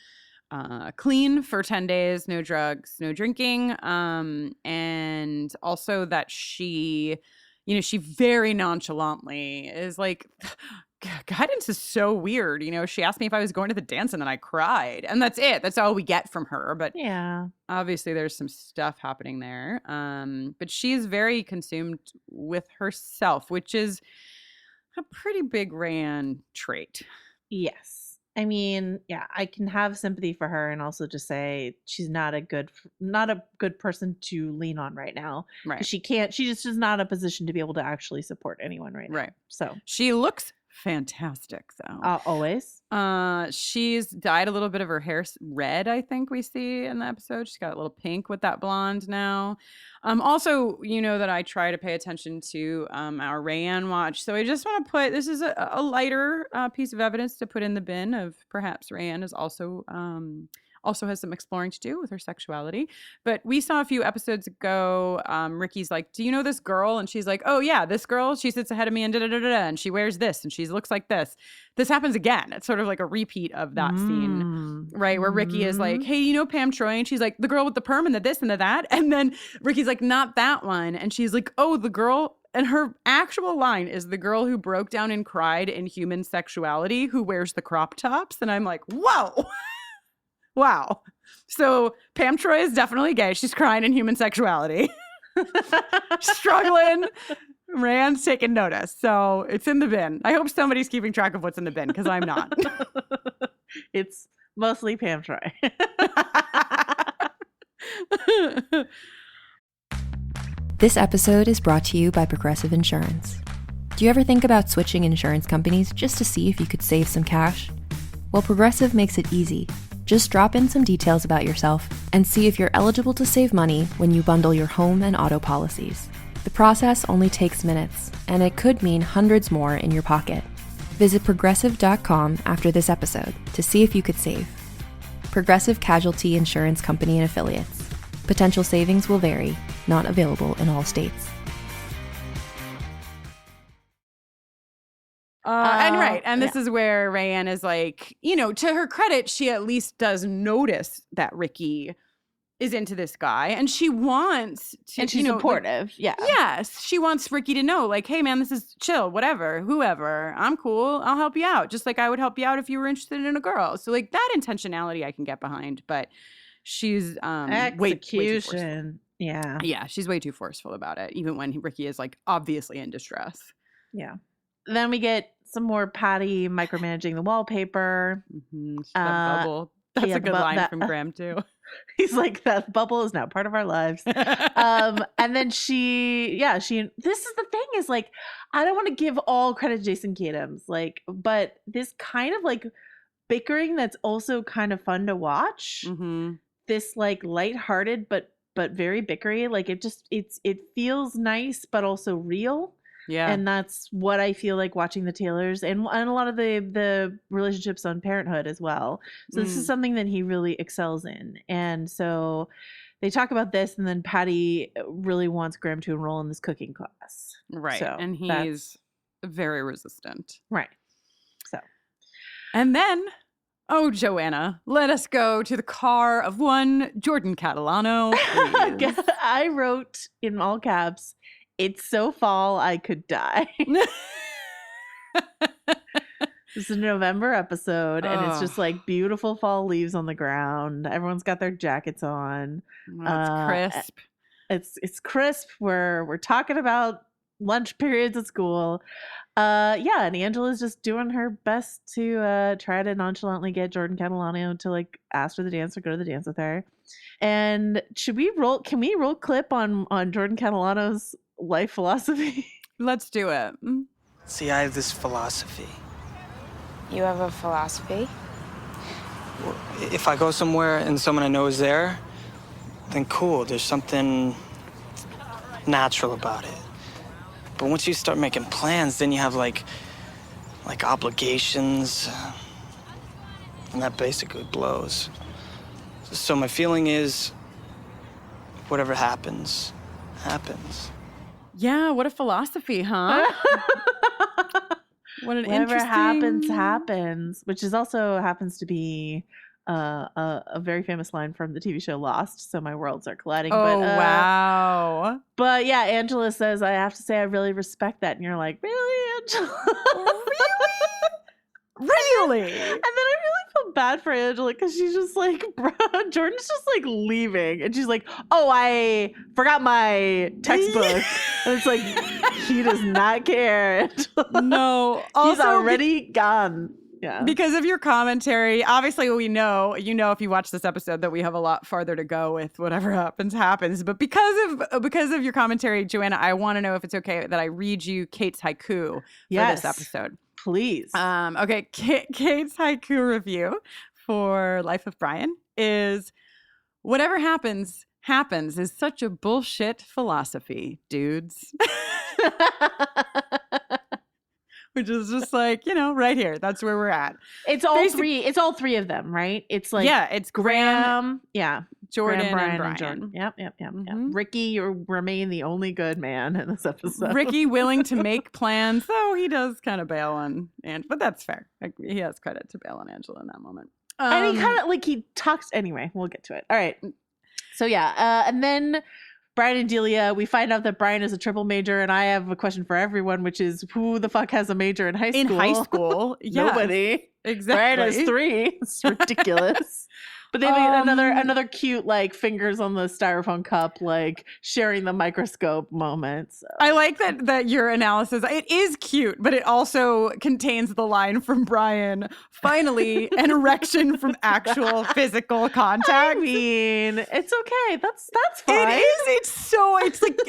clean for 10 days, no drugs, no drinking. And also that she very nonchalantly is like, guidance is so weird. She asked me if I was going to the dance and then I cried. And that's it. That's all we get from her. But yeah, obviously there's some stuff happening there. But she's very consumed with herself, which is a pretty big Rayanne trait. Yes. I mean, yeah, I can have sympathy for her and also just say she's not a good person to lean on right now. Right. She just is not in a position to be able to actually support anyone right now. Right. So she looks fantastic, though. Always. She's dyed a little bit of her hair red, I think we see in the episode. She's got a little pink with that blonde now. Also, you know that I try to pay attention to our Rayanne watch. So I just want to put, this is a lighter piece of evidence to put in the bin of perhaps Rayanne is also has some exploring to do with her sexuality. But we saw a few episodes ago, Rickie's like, do you know this girl? And she's like, oh yeah, this girl, she sits ahead of me and da-da-da-da-da, and she wears this and she looks like this. This happens again. It's sort of like a repeat of that scene, right? Where Rickie is like, hey, you know Pam Troy? And she's like, the girl with the perm and the this and the that. And then Rickie's like, not that one. And she's like, oh, the girl. And her actual line is the girl who broke down and cried in human sexuality who wears the crop tops. And I'm like, whoa. Wow. So Pam Troy is definitely gay. She's crying in human sexuality. Struggling. Rand's taking notice. So it's in the bin. I hope somebody's keeping track of what's in the bin because I'm not. It's mostly Pam Troy. This episode is brought to you by Progressive Insurance. Do you ever think about switching insurance companies just to see if you could save some cash? Well, Progressive makes it easy. Just drop in some details about yourself and see if you're eligible to save money when you bundle your home and auto policies. The process only takes minutes, and it could mean hundreds more in your pocket. Visit progressive.com after this episode to see if you could save. Progressive Casualty Insurance Company and Affiliates. Potential savings will vary, not available in all states. And this is where Rayanne is like, you know, to her credit, she at least does notice that Rickie is into this guy, and she wants to, and she's supportive. Like, yeah. Yes, she wants Rickie to know, like, hey man, this is chill, whatever, whoever, I'm cool, I'll help you out, just like I would help you out if you were interested in a girl. So like that intentionality I can get behind, but she's way too forceful. Yeah, she's way too forceful about it, even when Rickie is like obviously in distress. Yeah. Then we get some more Patty micromanaging the wallpaper. Mm-hmm. That bubble. That's a good line from Graham too. He's like, that bubble is now part of our lives. And then this is the thing is like, I don't want to give all credit to Jason Katims, like, but this kind of like bickering that's also kind of fun to watch. Mm-hmm. This like lighthearted but very bickery. Like it feels nice but also real. Yeah. And that's what I feel like watching the Taylors and a lot of the relationships on Parenthood as well. So this is something that he really excels in. And so they talk about this, and then Patty really wants Graham to enroll in this cooking class. Right. So and he's very resistant. Right. So. And then, oh, Joanna, let us go to the car of one Jordan Catalano. I wrote in all caps, it's so fall I could die. This is a November episode, and it's just like beautiful fall leaves on the ground. Everyone's got their jackets on. It's crisp. It's crisp. We're talking about lunch periods at school. And Angela's just doing her best to try to nonchalantly get Jordan Catalano to like ask for the dance or go to the dance with her. And can we roll clip on Jordan Catalano's life philosophy? Let's do it. See, I have this philosophy. You have a philosophy? If I go somewhere and someone I know is there, then cool, there's something natural about it. But once you start making plans, then you have like obligations, and that basically blows. So my feeling is, whatever happens, happens. Yeah, what a philosophy, huh? What an Whatever interesting... happens, which is also happens to be a very famous line from the TV show Lost. So my worlds are colliding. Oh, but, wow. But yeah, Angela says, I have to say I really respect that. And you're like, really, Angela? Really? And then I really feel bad for Angela because she's just like, bro, Jordan's just like leaving. And she's like, oh, I forgot my textbook. And it's like, he does not care. No. He's already gone. Yeah. Because of your commentary, obviously we know, if you watch this episode that we have a lot farther to go with whatever happens. But because of your commentary, Joanna, I want to know if it's okay that I read you Kate's haiku for this episode. Please. Okay, Kate's haiku review for Life of Brian is, whatever happens is such a bullshit philosophy, dudes. Which is just like, right here. That's where we're at. It's all three. It's all three of them, right? It's like it's Graham, Jordan, Graham, and Brian. Jordan. Yep. Mhm. Rickie, you remain the only good man in this episode. Rickie willing to make plans, though he does kind of bail on, but that's fair. Like, he has credit to bail on Angela in that moment. And he kind of he talks anyway. We'll get to it. All right. So and then Brian and Delia, we find out that Brian is a triple major, and I have a question for everyone, which is, who the fuck has a major in high school? In high school, nobody. Exactly. Brian has 3. It's ridiculous. But they have another cute fingers on the styrofoam cup, sharing the microscope moment. So. I like that your analysis. It is cute, but it also contains the line from Brian, finally an erection from actual physical contact. I mean, it's okay. That's fine. It is.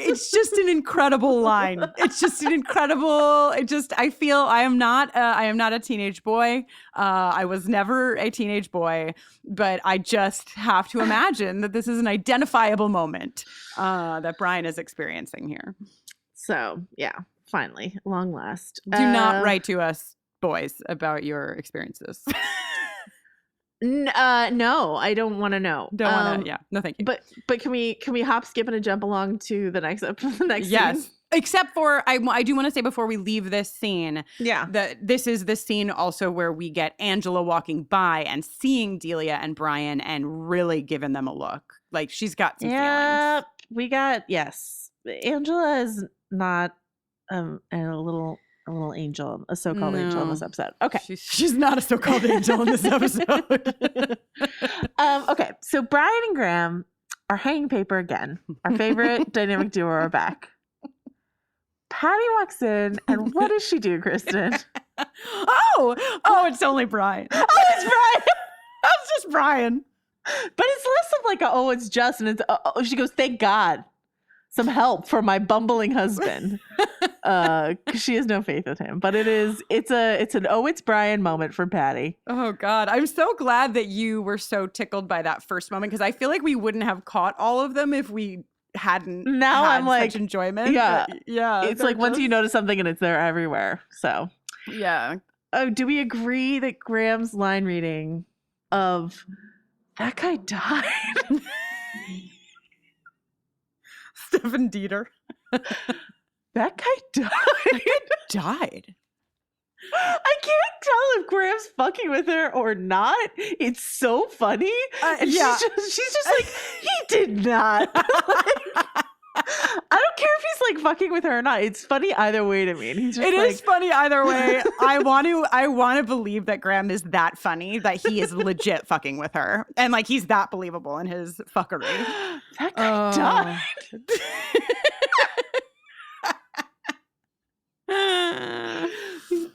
It's just an incredible line. It's just an incredible. I feel I am not a teenage boy. I was never a teenage boy, but I just have to imagine that this is an identifiable moment that Brian is experiencing here. So, finally, long last. Do not write to us, boys, about your experiences. No, I don't want to know. Don't want to. No, thank you. But can we hop, skip, and a jump along to the next yes. scene? Except for, I do want to say before we leave this scene, that this is the scene also where we get Angela walking by and seeing Delia and Brian and really giving them a look. Like, she's got some feelings. We got, yes. Angela is not a little angel, a so-called angel in this episode. Okay. She's not a so-called angel in this episode. Okay, so Brian and Graham are hanging paper again. Our favorite dynamic duo are back. Patty walks in, and what does she do, Kristin? It's only Brian. Oh, it's Brian. That's just Brian. But it's less of it's just, and it's, she goes, thank God. Some help for my bumbling husband. Because she has no faith in him. But it's an it's Brian moment for Patty. Oh, God. I'm so glad that you were so tickled by that first moment, because I feel like we wouldn't have caught all of them if we hadn't had such enjoyment. Yeah. Yeah. It's once you notice something and it's there everywhere. So. Yeah. Oh, do we agree that Graham's line reading of that guy died? Stephen Dieter. That guy died. I can't tell if Graham's fucking with her or not. It's so funny. And she's just like, he did not. I don't care if he's fucking with her or not. It's funny either way to me. And he's just it is funny either way. I want to believe that Graham is that funny, that he is legit fucking with her, and he's that believable in his fuckery. That guy died.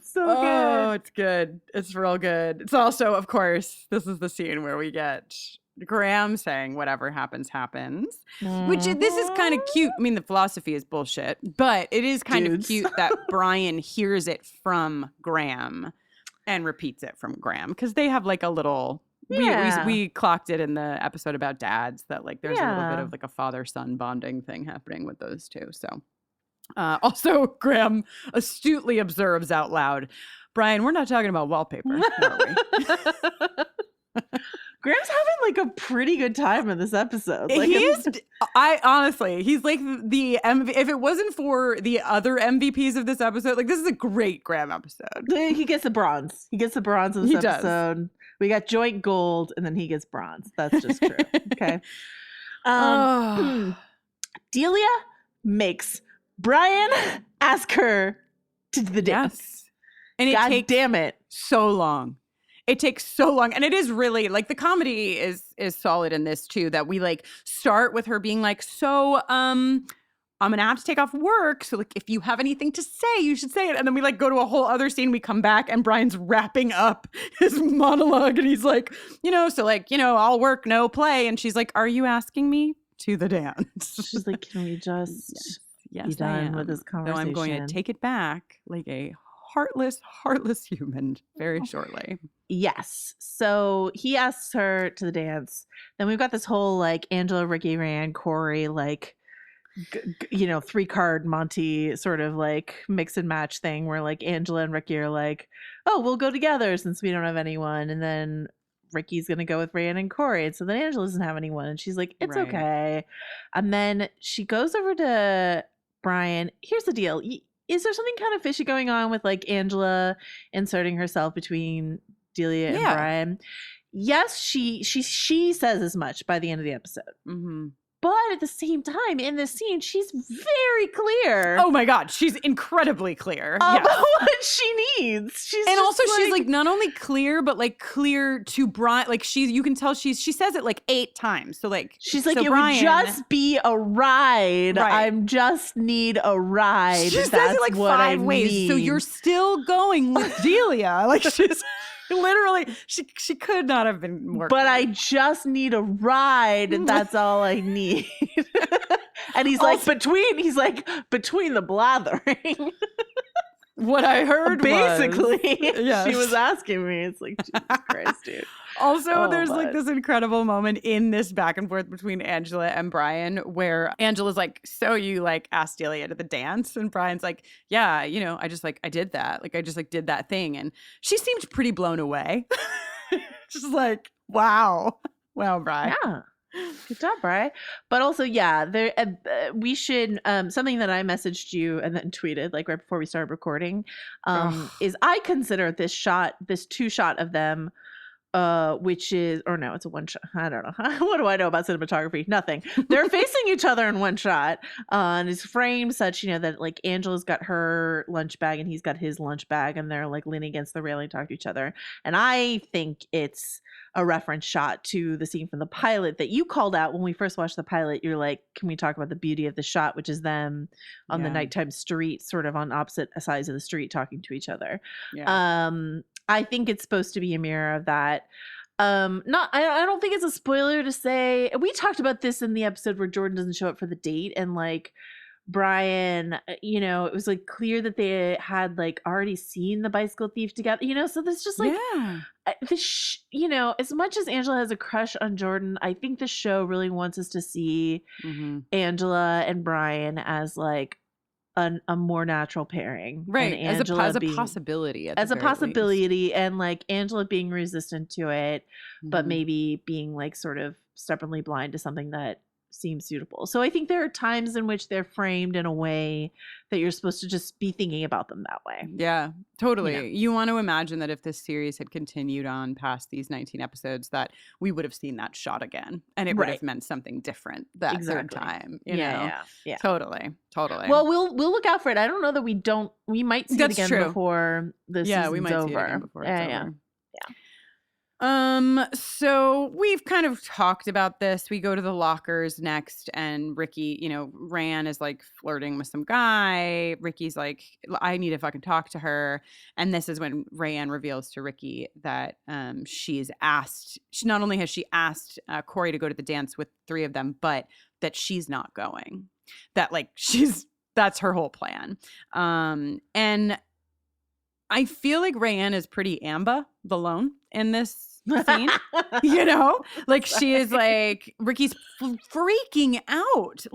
So good. Oh, it's good. It's real good. It's also, of course, this is the scene where we get Graham saying whatever happens, which this is kind of cute. I mean, the philosophy is bullshit, but it is kind of cute that Brian hears it from Graham and repeats it from Graham, because they have a little, we clocked it in the episode about dads that there's a little bit of a father-son bonding thing happening with those two. So also Graham astutely observes out loud, Brian, we're not talking about wallpaper, are we? Graham's having a pretty good time in this episode. He is. He's the if it wasn't for the other MVPs of this episode, this is a great Graham episode. He gets the bronze. He gets the bronze in this episode. Does. We got joint gold, and then he gets bronze. That's just true. Okay. Delia makes Brian ask her to the dance. Yes. And God damn it. So long. It takes so long. And it is really the comedy is solid in this too, that we start with her being so I'm gonna have to take off work, so if you have anything to say, you should say it. And then we go to a whole other scene. We come back and Brian's wrapping up his monologue, and he's I'll work, no play. And she's like, are you asking me to the dance? She's like, can we just yes, be done with this conversation? So I'm going to take it back like a heartless human very shortly. Yes. So he asks her to the dance. Then we've got this whole like Angela, Rickie, Rand, Corey, like, 3-card Monty sort of like mix and match thing where like Angela and Rickie are like, oh, we'll go together since we don't have anyone. And then Rickie's going to go with Rand and Corey. And so then Angela doesn't have anyone. And she's like, it's okay. And then she goes over to Brian. Here's the deal. Is there something kind of fishy going on with like Angela inserting herself between Delia and Brian? Yes, she says as much by the end of the episode. Mm-hmm. But at the same time, in this scene, she's very clear. Oh my God, she's incredibly clear about what she needs. She's like not only clear, but like clear to Brian. Like you can tell she says it like 8 times. So like she's like, it Brian, would just be a ride. I just need a ride. She says it like 5 ways. Need. So you're still going with Delia. Like she's. Literally, she could not have been more. But clear. I just need a ride, and that's all I need. And he's like, between the blathering. What I heard basically, she was asking me. It's like, Jesus Christ, dude. Also, there's like this incredible moment in this back and forth between Angela and Brian where Angela's like, so you like asked Delia to the dance? And Brian's like, yeah, I did that. Like, I just like did that thing. And she seemed pretty blown away. Just like, wow, Brian. Yeah. Good job, Brian. But also, there we should something that I messaged you and then tweeted like right before we started recording is I consider this 2-shot of them which is, or no, it's a 1-shot. I don't know. What do I know about cinematography? Nothing. They're facing each other in 1 shot. And it's framed such, that like Angela's got her lunch bag and he's got his lunch bag and they're like leaning against the railing talking to each other. And I think it's a reference shot to the scene from the pilot that you called out when we first watched the pilot. You're like, can we talk about the beauty of the shot, which is them on the nighttime street, sort of on opposite sides of the street talking to each other. Yeah. I think it's supposed to be a mirror of that. I don't think it's a spoiler to say. We talked about this in the episode where Jordan doesn't show up for the date, and like Brian, it was like clear that they had like already seen the bicycle thief together, so there's just like as much as Angela has a crush on Jordan, I think the show really wants us to see Angela and Brian as like a more natural pairing, right? As a possibility, and like Angela being resistant to it, but maybe being like sort of stubbornly blind to something that seems suitable. So I think there are times in which they're framed in a way that you're supposed to just be thinking about them that way. Yeah, totally. You want to imagine that if this series had continued on past these 19 episodes, that we would have seen that shot again, and it would have meant something different that third time. You know? Yeah. Totally. Well, we'll look out for it. I don't know that we might see it again before the season's over. See it again before it's over. So we've kind of talked about this. We go to the lockers next, and Rickie, Rand is like flirting with some guy. Rickie's like, I need to fucking talk to her. And this is when Rand reveals to Rickie that not only has she asked Corey to go to the dance with 3 of them, but that she's not going. That like that's her whole plan. And I feel like Rand is pretty Amba Balone in this scene. Like she is like, Rickie's freaking out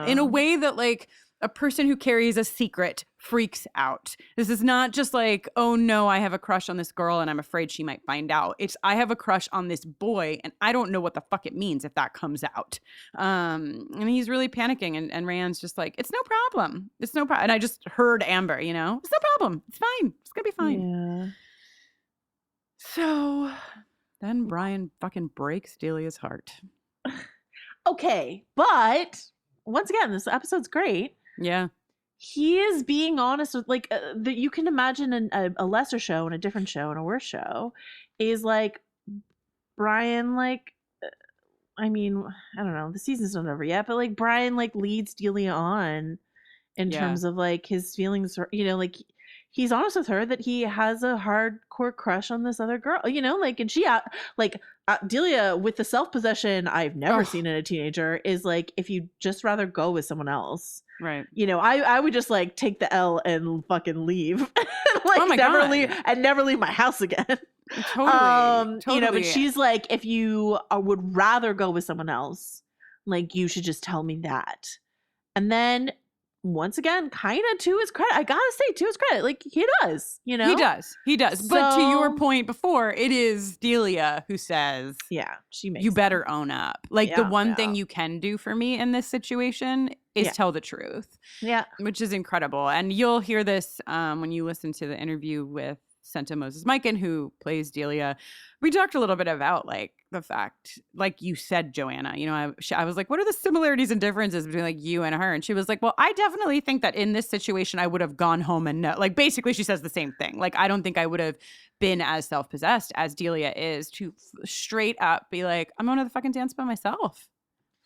in a way that like a person who carries a secret freaks out. This is not just like, oh no, I have a crush on this girl and I'm afraid she might find out. It's, I have a crush on this boy and I don't know what the fuck it means if that comes out. And he's really panicking, and Rand's just like, it's no problem. It's no problem. And I just heard Amber, it's no problem. It's fine. It's gonna be fine. Yeah. So then Brian fucking breaks Delia's heart. Okay, but once again, this episode's great. Yeah. He is being honest with like that. You can imagine a lesser show and a different show and a worse show is like Brian, like, I mean, I don't know, the season's not over yet, but like Brian like leads Delia on in terms of like his feelings, like he's honest with her that he has a hardcore crush on this other girl, like, and she Delia, with the self-possession I've never seen in a teenager, is like, if you just rather go with someone else, Right. You know, I would just like take the L and fucking leave. Like Oh my never God. leave and never leave my house again. Totally. You know, but she's like, if you would rather go with someone else, like you should just tell me that. And then once again, kind of to his credit, I gotta say, to his credit, like he does, you know, He does. But to your So- point before, it is Delia who says, yeah, she makes you it. better own up. Like the Yeah, one yeah. thing you can do for me in this situation is Yeah. tell the truth, Yeah, which is incredible. And you'll hear this when you listen to the interview with Senta Moses Mikan, who plays Delia. We talked a little bit about like the fact, like you said, Joanna, you know, I was like, what are the similarities and differences between like you and her? And she was like, well, I definitely think that in this situation, I would have gone home and like basically she says the same thing. Like, I don't think I would have been as self-possessed as Delia is to straight up be like, I'm going to the fucking dance by myself.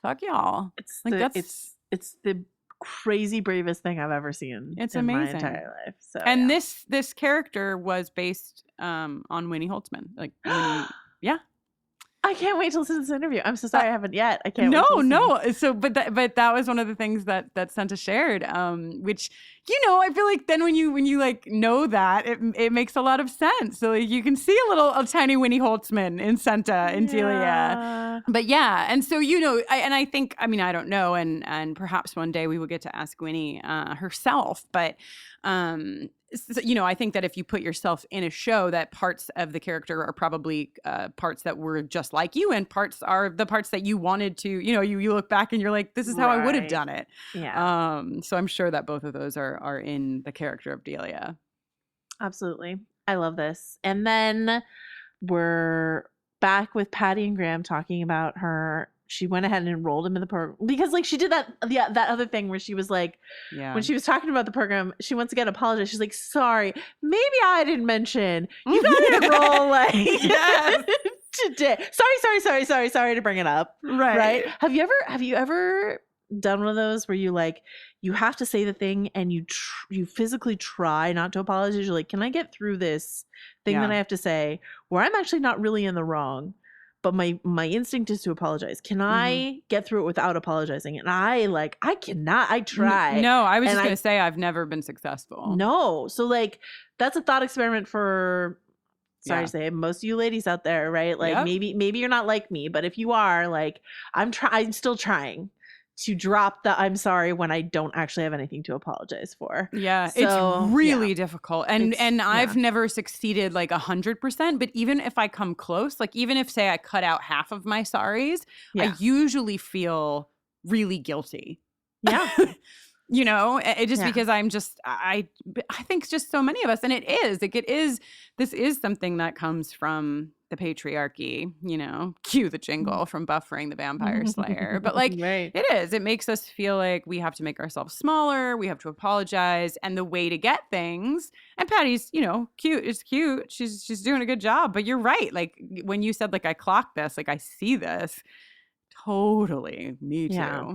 Fuck y'all. it's Like, the that's- it's the crazy bravest thing I've ever seen. It's in amazing. my entire life. So And yeah. this character was based on Winnie Holtzman. Like, Winnie, yeah. I can't wait to listen to this interview. I'm so sorry I haven't yet. I can't. wait to listen. No. So, but that was one of the things that Senta shared, which, you know, I feel like then when you like know that, it makes a lot of sense. So like, you can see a tiny Winnie Holtzman in Senta and Delia. Yeah. But yeah, and so, you know, I think, I mean, I don't know, and perhaps one day we will get to ask Winnie herself, but so, you know, I think that if you put yourself in a show, that parts of the character are probably parts that were just like you, and parts are the parts that you wanted to, you know, you look back and you're like, this is how I would have Right. done it. Yeah. So I'm sure that both of those are in the character of Delia. Absolutely. I love this. And then we're back with Patty and Graham talking about her. She went ahead and enrolled him in the program because like she did that other thing where she was like, Yeah. when she was talking about the program, she once again apologized. She's like, sorry, maybe I didn't mention you got to enroll like Yes. today. Sorry to bring it up. Right. Have you ever done one of those where you like, you have to say the thing and you physically try not to apologize. You're like, can I get through this thing that Yeah. I have to say where I'm actually not really in the wrong, but my instinct is to apologize. Can I get through it without apologizing? And I cannot. I try. No, I was And just going to say I've never been successful. No. So like that's a thought experiment for sorry Yeah. to say most of you ladies out there, right? Like Yep. maybe you're not like me, but if you are, like I'm still trying to drop the I'm sorry when I don't actually have anything to apologize for. Yeah, So, it's really difficult. And It's- I've yeah. never succeeded like 100%, but even if I come close, like even if say I cut out half of my sorries, I Yeah. usually feel really guilty. Yeah. You know, it just Yeah. because I think just so many of us, and this is something that comes from the patriarchy, you know, cue the jingle from Buffering the Vampire Slayer. But like, Right. it makes us feel like we have to make ourselves smaller. We have to apologize. And the way to get things, and Patty's, you know, cute is cute. She's doing a good job, but you're right. Like when you said like, I clocked this, like I see this. Totally. Me too. Yeah.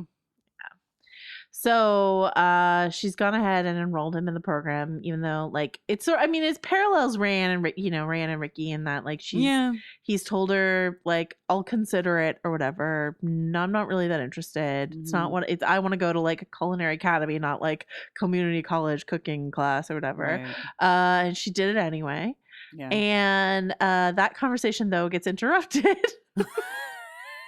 So she's gone ahead and enrolled him in the program, even though like it parallels Ryan and Rickie in that like he's told her like I'll consider it or whatever. No, I'm not really that interested. It's not what it's. I want to go to like a culinary academy, not like community college cooking class or whatever. Right. And she did it anyway. Yeah. And that conversation though gets interrupted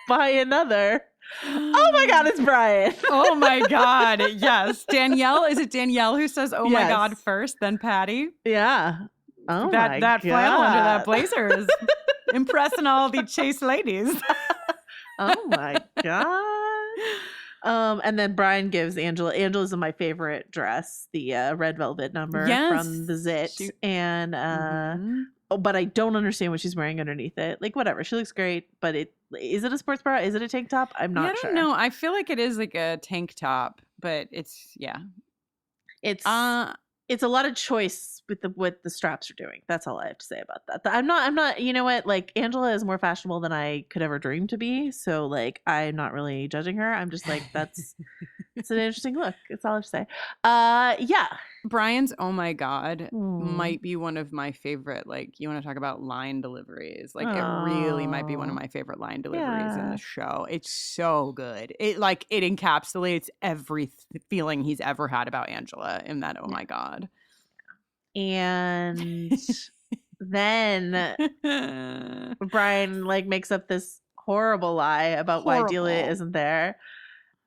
by another. Oh my God, it's Brian. Oh my God. Yes. Danielle. Is it Danielle who says, oh my Yes. God, first, then Patty? Yeah. Oh my that flannel under that God. blazer is impressing all the chaste ladies. Oh my God. And then Brian gives Angela's my favorite dress, the red velvet number from the Zit. And but I don't understand what she's wearing underneath it. Like whatever. She looks great, but is it a sports bra? Is it a tank top? I'm not sure. I don't know. I feel like it is like a tank top, but it's It's a lot of choice with what the straps are doing. That's all I have to say about that. I'm not, you know what? Like Angela is more fashionable than I could ever dream to be. So like, I'm not really judging her. I'm just like, that's It's an interesting look. That's all I have to say. Yeah. Brian's "oh my god" Hmm. might be one of my favorite. Like, you want to talk about line deliveries? Like, it really might be one of my favorite line deliveries in Yeah. the show. It's so good. It encapsulates every feeling he's ever had about Angela in that "oh my god." And then Brian like makes up this horrible lie about why Delia Horrible. isn't there.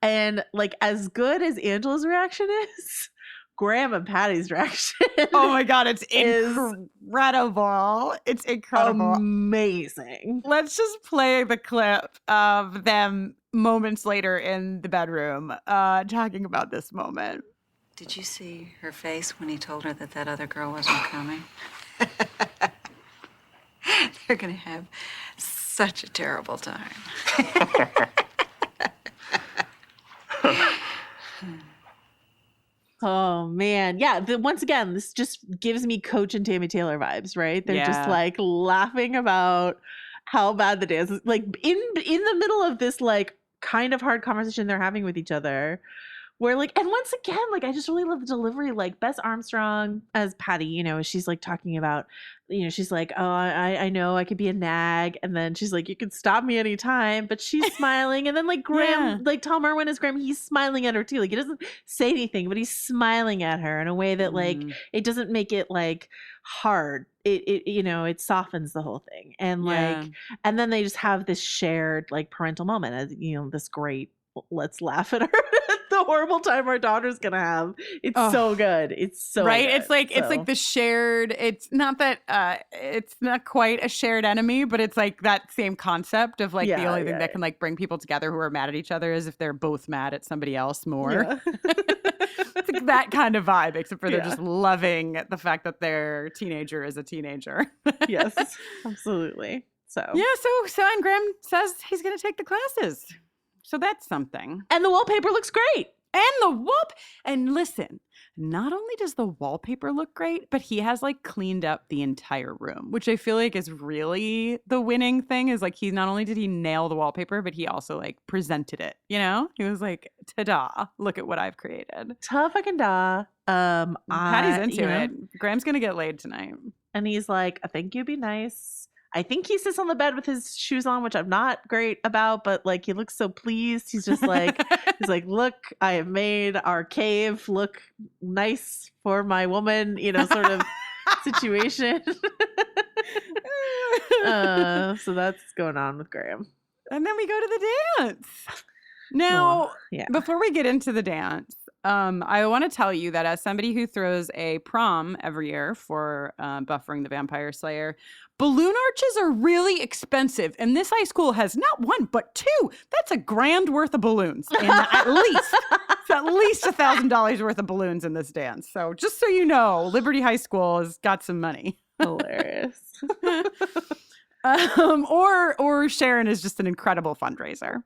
And like as good as Angela's reaction is, Graham and Patty's reaction Oh my god, it's is incredible. It's incredible. amazing. Let's just play the clip of them moments later in the bedroom talking about this moment. Did you see her face when he told her that other girl wasn't coming? They're gonna have such a terrible time. Oh man, yeah. Once again, this just gives me Coach and Tammy Taylor vibes, right? They're just Yeah. like laughing about how bad the dance is. Like in the middle of this like kind of hard conversation they're having with each other. Where like, and once again, like I just really love the delivery. Like Bess Armstrong as Patty, you know, she's like talking about, you know, she's like, oh, I know I could be a nag, and then she's like, you can stop me anytime, but she's smiling, and then like Graham, Yeah. like Tom Irwin as Graham, he's smiling at her too. Like he doesn't say anything, but he's smiling at her in a way that like it doesn't make it like hard. It you know, it softens the whole thing, and like, and then they just have this shared like parental moment, as you know, this great. Let's laugh at her the horrible time our daughter's gonna have. It's so good. It's so right. good. It's like the shared. It's not that it's not quite a shared enemy, but it's like that same concept of like the only thing that can like bring people together who are mad at each other is if they're both mad at somebody else more. Yeah. It's like that kind of vibe, except for they're just loving the fact that their teenager is a teenager. Yes, absolutely. So yeah. So and Graham says he's gonna take the classes. So that's something. And the wallpaper looks great. And listen, not only does the wallpaper look great, but he has like cleaned up the entire room, which I feel like is really the winning thing. Is like not only did he nail the wallpaper, but he also like presented it. You know, he was like, "Ta-da! Look at what I've created." Ta fucking da. Patty's into it. Graham's gonna get laid tonight, and he's like, "I think you'd be nice." I think he sits on the bed with his shoes on, which I'm not great about, but like he looks so pleased. He's just like, he's like, look, I have made our cave look nice for my woman, you know, sort of situation. So that's going on with Graham. And then we go to the dance. Now, yeah. Before we get into the dance, I want to tell you that as somebody who throws a prom every year for Buffering the Vampire Slayer, balloon arches are really expensive. And this high school has not one, but two. That's $1,000 worth of balloons. And at least $1,000 worth of balloons in this dance. So just so you know, Liberty High School has got some money. Hilarious. Or Sharon is just an incredible fundraiser.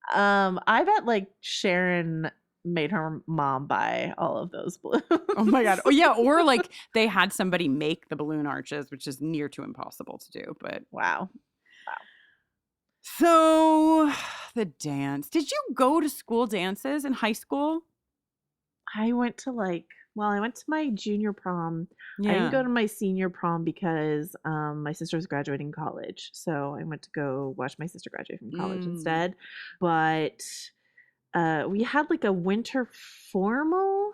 I bet like Sharon made her mom buy all of those balloons. Oh my god. Oh yeah, or like they had somebody make the balloon arches, which is near to impossible to do, but wow. So the dance. Did you go to school dances in high school? I went to my junior prom. I didn't go to my senior prom because my sister was graduating college. So I went to go watch my sister graduate from college instead. But we had like a winter formal.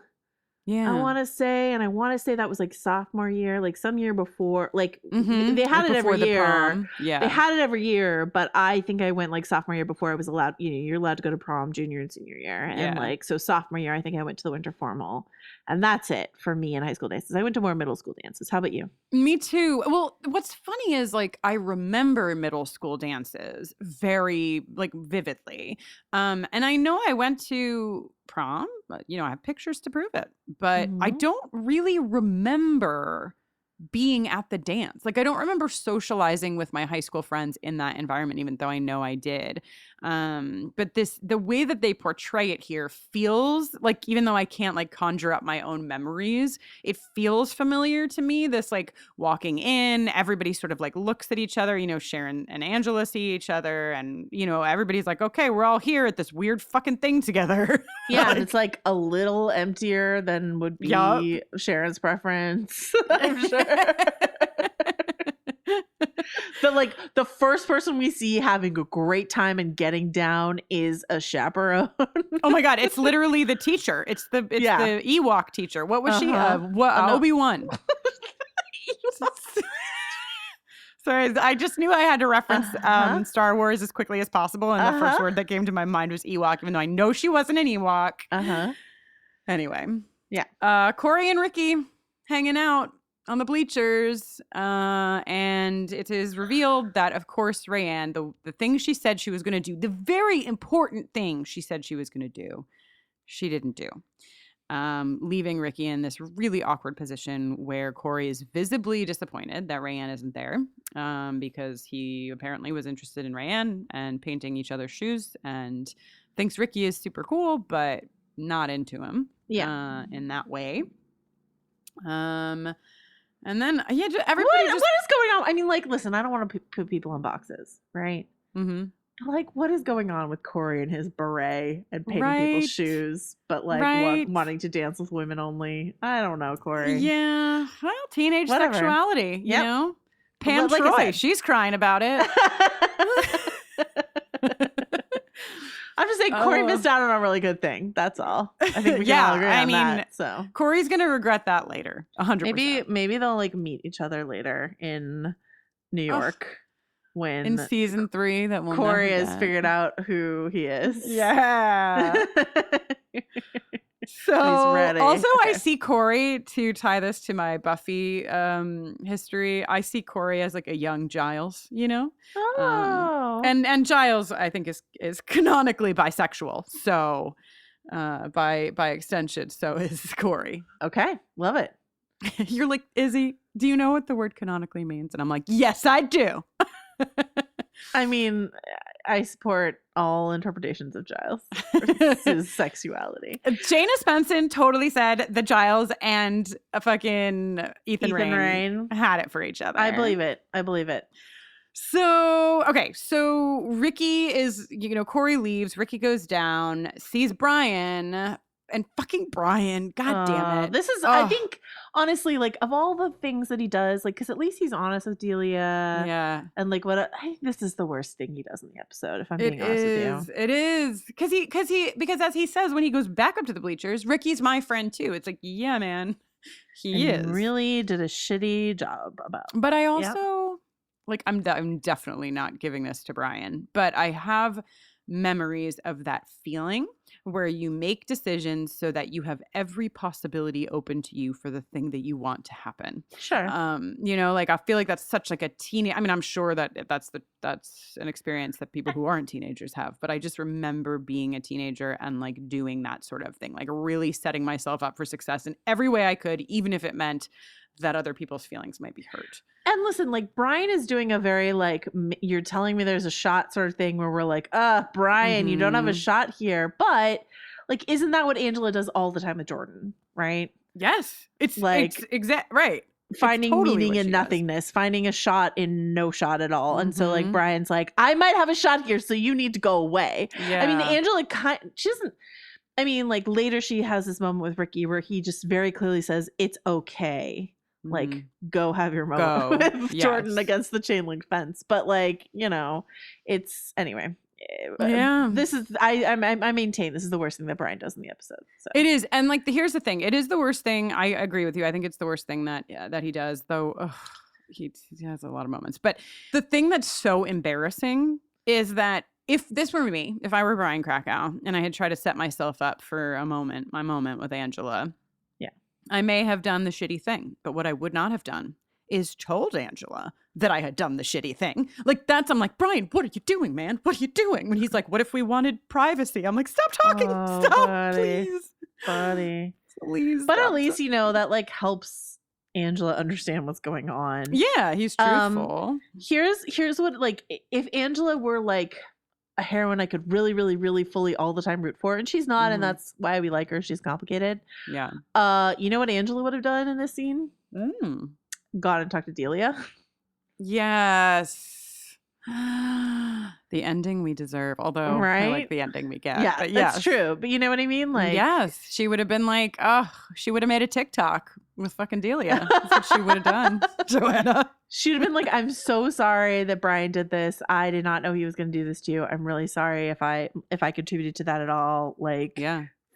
Yeah. I want to say that was like sophomore year, like some year before, like they had Like it every before the year. prom. Yeah. They had it every year, but I think I went like sophomore year before I was allowed, you know, you're allowed to go to prom junior and senior year. And like, so sophomore year, I think I went to the winter formal, and that's it for me in high school dances. I went to more middle school dances. How about you? Me too. Well, what's funny is like I remember middle school dances very like vividly. And I know I went to prom, but you know, I have pictures to prove it. But I don't really remember being at the dance. Like, I don't remember socializing with my high school friends in that environment, even though I know I did. But the way that they portray it here feels like, even though I can't like conjure up my own memories, it feels familiar to me. This like walking in, everybody sort of like looks at each other, you know, Sharon and Angela see each other, and, you know, everybody's like, okay, we're all here at this weird fucking thing together. Yeah, and it's like a little emptier than would be Sharon's preference. I'm sure. But like the first person we see having a great time and getting down is a chaperone. Oh my God, it's literally the teacher. It's the Ewok teacher. What was she? Obi-Wan. Sorry, I just knew I had to reference Star Wars as quickly as possible, and the first word that came to my mind was Ewok, even though I know she wasn't an Ewok. Anyway. Yeah. Corey and Rickie hanging out on the bleachers, and it is revealed that, of course, Rayanne, the thing she said she was going to do, the very important thing she said she was going to do, she didn't do. Leaving Rickie in this really awkward position where Corey is visibly disappointed that Rayanne isn't there, because he apparently was interested in Rayanne and painting each other's shoes, and thinks Rickie is super cool, but not into him in that way. And then, everybody what is going on? I mean, like, listen, I don't want to put people in boxes, right? Mm-hmm. But, like, what is going on with Corey and his beret and painting people's shoes, but, like, wanting to dance with women only? I don't know, Corey. Yeah. Well, teenage sexuality, you know? Pam Troy, she's crying about it. I'm just saying Corey missed out on a really good thing. That's all. I think we can all agree on that. So Corey's gonna regret that later. 100%. Maybe they'll like meet each other later in New York when in season 3 that we'll Corey has figured out who he is. Yeah. So he's ready. Also, I see Corey, to tie this to my Buffy history, I see Corey as like a young Giles, you know? Oh. And Giles, I think, is canonically bisexual. So by extension, so is Corey. Okay. Love it. You're like, Izzy, do you know what the word canonically means? And I'm like, yes, I do. I mean, I support all interpretations of Giles' his sexuality. Janice Benson totally said that Giles and a fucking Ethan Rayne had it for each other. I believe it. So, okay. So Rickie is, you know, Corey leaves. Rickie goes down, sees Brian. And fucking Brian, god damn it. This is, I think, honestly, like, of all the things that he does, like, because at least he's honest with Delia. Yeah. And, like, I think this is the worst thing he does in the episode, if I'm being honest with you. It is. Because as he says, when he goes back up to the bleachers, Rickie's my friend, too. It's like, yeah, man. He is. Really did a shitty job about it. But I also, like, I'm definitely not giving this to Brian, but I have memories of that feeling where you make decisions so that you have every possibility open to you for the thing that you want to happen. Sure. You know, like, I feel like that's such like a I mean, I'm sure that that's an experience that people who aren't teenagers have, but I just remember being a teenager and like doing that sort of thing, like really setting myself up for success in every way I could, even if it meant that other people's feelings might be hurt. And listen, like, Brian is doing a very, like, you're telling me there's a shot sort of thing where we're like, Brian, you don't have a shot here. But, like, isn't that what Angela does all the time with Jordan, right? Yes. It's like, right. Finding totally meaning in nothingness, finding a shot in no shot at all. And so, like, Brian's like, I might have a shot here, so you need to go away. Yeah. I mean, Angela, she doesn't, I mean, like, later she has this moment with Rickie where he just very clearly says, it's okay. Like, go have your moment with Jordan against the chain link fence. But, like, you know, it's anyway. Yeah. This is I maintain this is the worst thing that Brian does in the episode. So. It is. And like, here's the thing. It is the worst thing. I agree with you. I think it's the worst thing that he does, though. He has a lot of moments. But the thing that's so embarrassing is that if this were me, if I were Brian Krakow and I had tried to set myself up for my moment with Angela, I may have done the shitty thing, but what I would not have done is told Angela that I had done the shitty thing. Like, I'm like, Brian, what are you doing, man? What are you doing? When he's like, what if we wanted privacy? I'm like, stop talking. Stop, buddy. Please. Buddy. Please. But at least, you know, that, like, helps Angela understand what's going on. Yeah, he's truthful. Here's what, like, if Angela were like a heroine I could really, really, really fully all the time root for, and she's not, and that's why we like her. She's complicated. Yeah. You know what Angela would have done in this scene? Gone and talked to Delia. Yes. The ending we deserve, although I like the ending we get. Yeah, but yes. that's true. But you know what I mean? Like, yes, she would have been like, oh, she would have made a TikTok with fucking Delia. That's what she would have done, Joanna. She'd have been like, I'm so sorry that Brian did this. I did not know he was going to do this to you. I'm really sorry if I contributed to that at all. Like,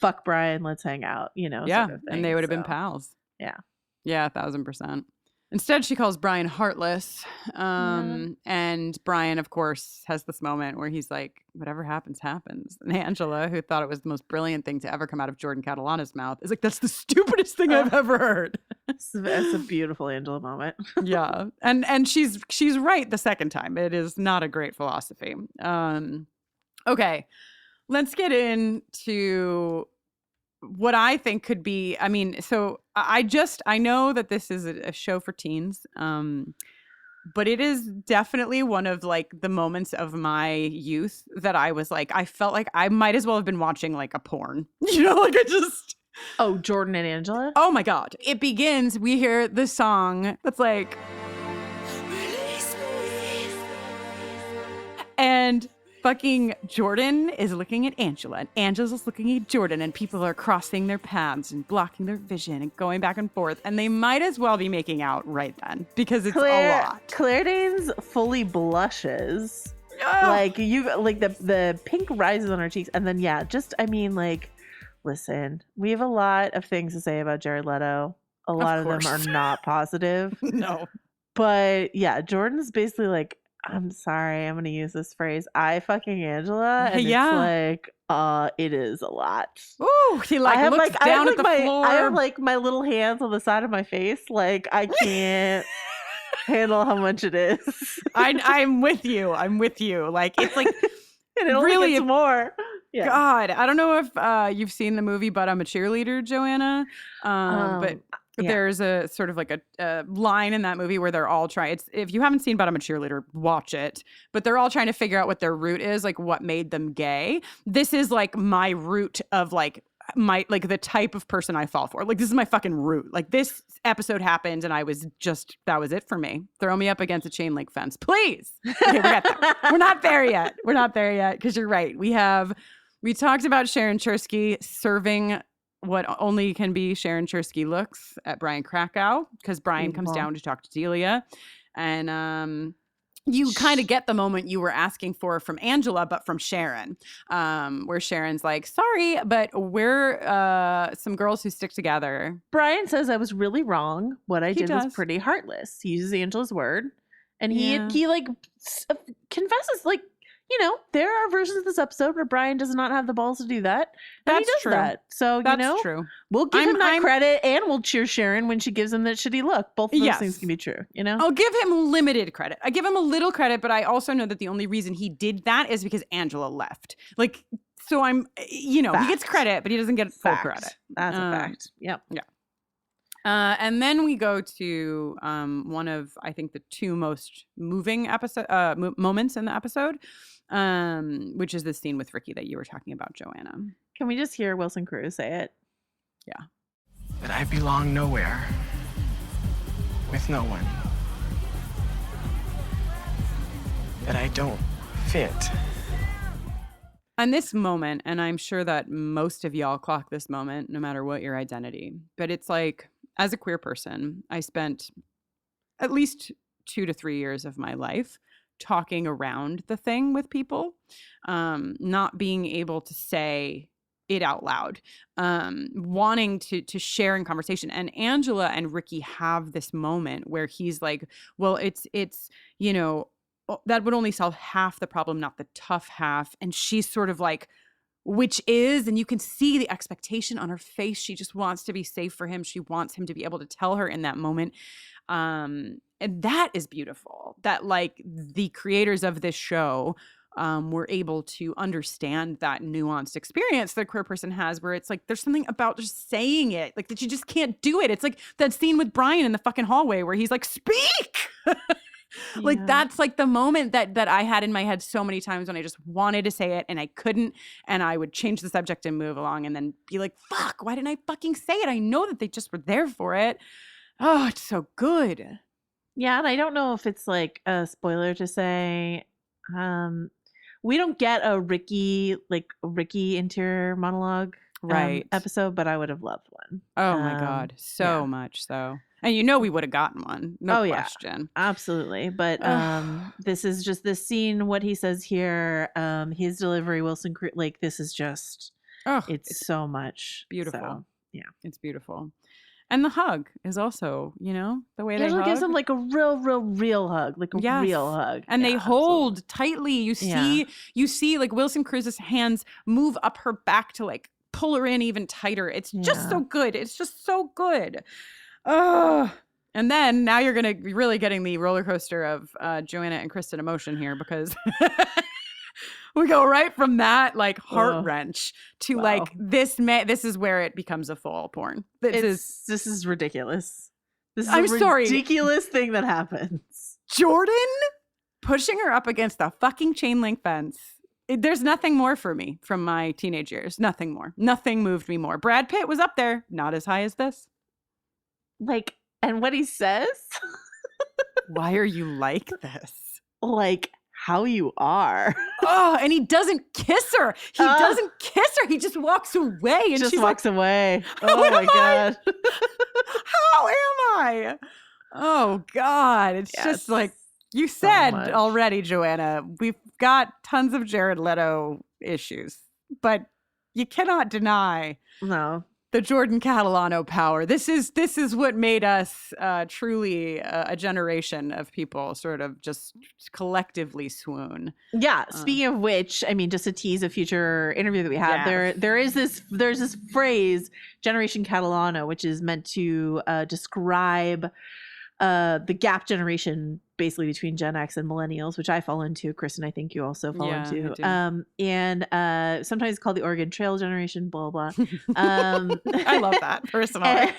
fuck Brian, let's hang out, you know? Yeah, sort of thing. and they would have been pals. Yeah. Yeah, 1000%. Instead, she calls Brian heartless. And Brian, of course, has this moment where he's like, whatever happens, happens. And Angela, who thought it was the most brilliant thing to ever come out of Jordan Catalano's mouth, is like, that's the stupidest thing I've ever heard. It's a beautiful Angela moment. Yeah. And she's right the second time. It is not a great philosophy. Okay. Let's get into what I think could be, I mean, so I know that this is a show for teens, but it is definitely one of like the moments of my youth that I was like, I felt like I might as well have been watching like a porn, you know, like I just. Oh, Jordan and Angela? Oh my God. It begins, we hear the song that's like. And fucking Jordan is looking at Angela, and Angela's looking at Jordan, and people are crossing their paths and blocking their vision and going back and forth, and they might as well be making out right then because it's a lot. Claire Danes fully blushes. Like the pink rises on her cheeks, and then listen, we have a lot of things to say about Jared Leto. A lot of them are not positive. No. But yeah, Jordan's basically like, I'm sorry, I'm gonna use this phrase. I fucking Angela, and it's like, it is a lot. Ooh, he like looks down at the floor. I have like my little hands on the side of my face, like I can't handle how much it is. I'm with you. Like it's like and it really gets more. Yeah. God, I don't know if you've seen the movie, but I'm a cheerleader, Joanna. But there's a sort of like a line in that movie where they're all trying. If you haven't seen But I'm a Cheerleader, watch it. But they're all trying to figure out what their root is, like what made them gay. This is like my root of like the type of person I fall for. Like this is my fucking root. Like this episode happened and I was just, that was it for me. Throw me up against a chain link fence, please. Okay, we're not there yet. We're not there yet because you're right. We talked about Sharon Chersky serving what only can be Sharon Chersky looks at Brian Krakow because Brian comes down to talk to Delia. And you kind of get the moment you were asking for from Angela, but from Sharon, where Sharon's like, sorry, but we're some girls who stick together. Brian says I was really wrong. What I did was pretty heartless. He uses Angela's word. And he like confesses, like, you know, there are versions of this episode where Brian does not have the balls to do that. And he does true. that. So, That's true. We'll give him that credit and we'll cheer Sharon when she gives him that shitty look. Both of those things can be true, you know? I'll give him limited credit. I give him a little credit, but I also know that the only reason he did that is because Angela left. Like, so he gets credit, but he doesn't get full credit. That's a fact. Yep. Yeah. And then we go to one of, I think, the two most moving moments in the episode, which is the scene with Rickie that you were talking about, Joanna. Can we just hear Wilson Cruz say it? Yeah. That I belong nowhere with no one. That I don't fit. And this moment, and I'm sure that most of y'all clock this moment, no matter what your identity, but it's like, as a queer person, I spent at least 2 to 3 years of my life talking around the thing with people, not being able to say it out loud, wanting to share in conversation. And Angela and Rickie have this moment where he's like, well, it's that would only solve half the problem, not the tough half. And she's sort of like, which is, and you can see the expectation on her face. She just wants to be safe for him. She wants him to be able to tell her in that moment. And that is beautiful. That like the creators of this show we're able to understand that nuanced experience that a queer person has, where it's like there's something about just saying it, like that you just can't do it. It's like that scene with Brian in the fucking hallway where he's like, speak. Like that's like the moment that I had in my head so many times when I just wanted to say it and I couldn't, and I would change the subject and move along and then be like, fuck, why didn't I fucking say it? I know that they just were there for it. Oh, it's so good. Yeah, and I don't know if it's like a spoiler to say, we don't get a Rickie interior monologue episode, but I would have loved one. Oh my God. So much so. And we would have gotten one. No question. Yeah, absolutely. But this is just this scene, what he says here, his delivery, like this is just, it's so much. Beautiful. So, yeah. It's beautiful. And the hug is also, the way they Angela hug. gives him like a real hug, like a real hug. And they hold tightly. You see like Wilson Cruz's hands move up her back to like pull her in even tighter. It's just so good. It's just so good. Oh. And then now you're going to be really getting the roller coaster of Joanna and Kristin emotion here, because we go right from that like heart wrench to like this is where it becomes a full porn. This is ridiculous. This is ridiculous thing that happens. Jordan pushing her up against the fucking chain link fence. There's nothing more for me from my teenage years. Nothing more. Nothing moved me more. Brad Pitt was up there, not as high as this. Like, and what he says? Why are you like this? Like, how you are. Oh, and he doesn't kiss her. He doesn't kiss her. He just walks away. And just she's walks like, away. Oh my God. How am I? Oh God. It's just like you said already, Joanna. We've got tons of Jared Leto issues, but you cannot deny the Jordan Catalano power. This is what made us truly a generation of people sort of just collectively swoon. Yeah. Speaking of which, I mean, just to tease a future interview that we have, there's this phrase, Generation Catalano, which is meant to describe the gap generation basically between Gen X and millennials, which I fall into. Kristin, I think you also fall into. And sometimes it's called the Oregon Trail generation, blah, blah. I love that personally.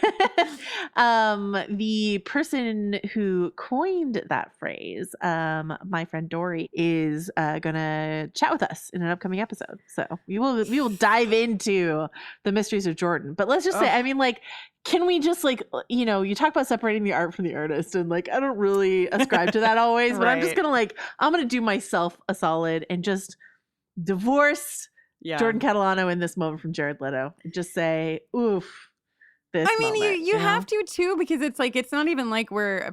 The person who coined that phrase, my friend Dory, is gonna chat with us in an upcoming episode. So we will dive into the mysteries of Jordan. But let's just say, I mean, like, can we just like, you talk about separating the art from the artist, and like, I don't really ascribe to that always, but I'm just I'm gonna do myself a solid and just divorce Jordan Catalano in this moment from Jared Leto and just say, oof. You have to too, because it's like, it's not even like we're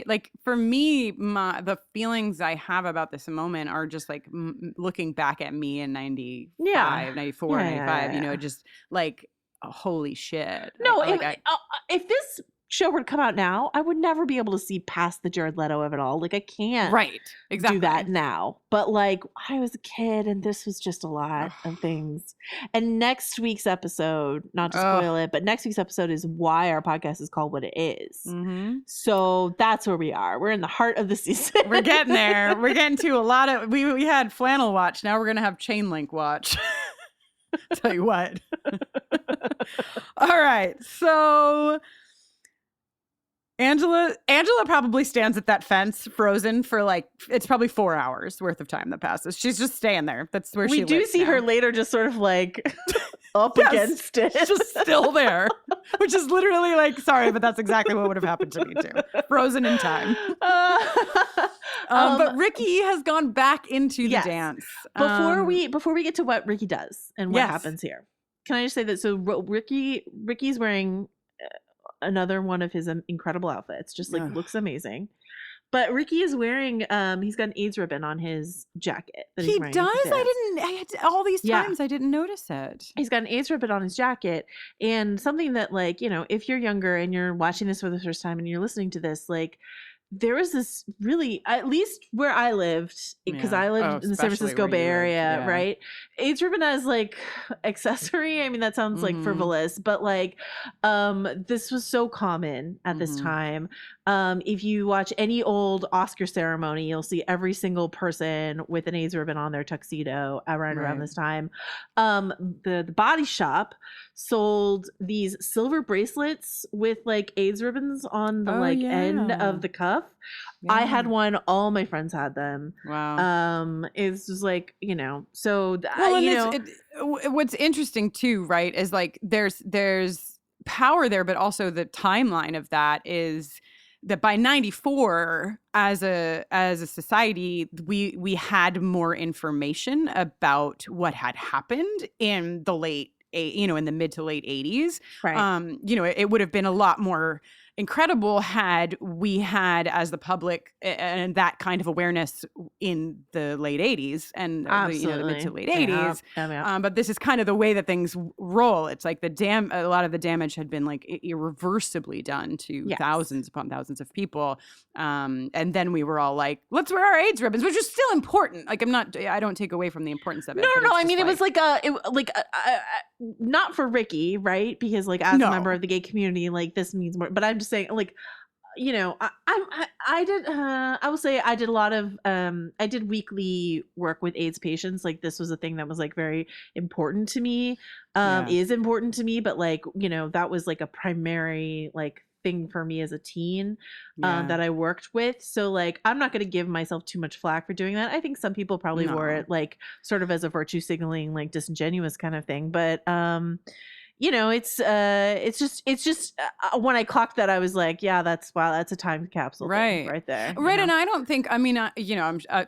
like for me, the feelings I have about this moment are just like looking back at me in 95, 94, 95, just like, holy shit. No, if this show were to come out now, I would never be able to see past the Jared Leto of it all. Like, I can't do that now. But like, I was a kid and this was just a lot of things. And next week's episode, not to spoil it, but next week's episode is why our podcast is called what it is. Mm-hmm. So that's where we are. We're in the heart of the season. We're getting there. We're getting to a lot of, we had flannel watch. Now we're going to have chain link watch. Tell you what. All right. So Angela probably stands at that fence frozen for like, it's probably 4 hours worth of time that passes. She's just staying there. That's where she lives. We do see her later just sort of like up against it. Just still there. Which is literally like, sorry, but that's exactly what would have happened to me too. Frozen in time. But Rickie has gone back into the dance. Before we get to what Rickie does and what happens here, can I just say that? So Rickie's wearing another one of his incredible outfits, just like looks amazing. But Rickie is wearing he's got an AIDS ribbon on his jacket that he's wearing. He does? All these times I didn't notice it. He's got an AIDS ribbon on his jacket, and something that, like, if you're younger and you're watching this for the first time and you're listening to this, like, there was this really, at least where I lived, because I lived in the San Francisco Bay Area, right? AIDS ribbon as like accessory. I mean, that sounds like frivolous, but like this was so common at this time. If you watch any old Oscar ceremony, you'll see every single person with an AIDS ribbon on their tuxedo around this time. The Body Shop sold these silver bracelets with like AIDS ribbons on the end of the cuff. Yeah. I had one. All my friends had them. Wow. It's just like, so what's interesting too, right, is like there's power there, but also the timeline of that is that by 94, as a society, we had more information about what had happened in the in the mid to late 80s. Right. It would have been a lot more incredible had we had, as the public, and that kind of awareness in the late 80s and the mid to late 80s. Yeah. But this is kind of the way that things roll. It's like a lot of the damage had been like irreversibly done to thousands upon thousands of people. And then we were all like, let's wear our AIDS ribbons, which is still important. Like, I don't take away from the importance of it. No. I mean, it was not for Rickie, right? Because like as a member of the gay community, like this means more. But I'm just saying, like, I will say I did a lot of I did weekly work with AIDS patients. Like this was a thing that was like very important to me, is important to me. But like, that was like a primary like thing for me as a teen that I worked with. So like, I'm not going to give myself too much flack for doing that. I think some people probably wore it like sort of as a virtue signaling, like disingenuous kind of thing. But it's just when I clocked that, I was like, yeah, that's a time capsule thing right there. Right. And I don't think, I'm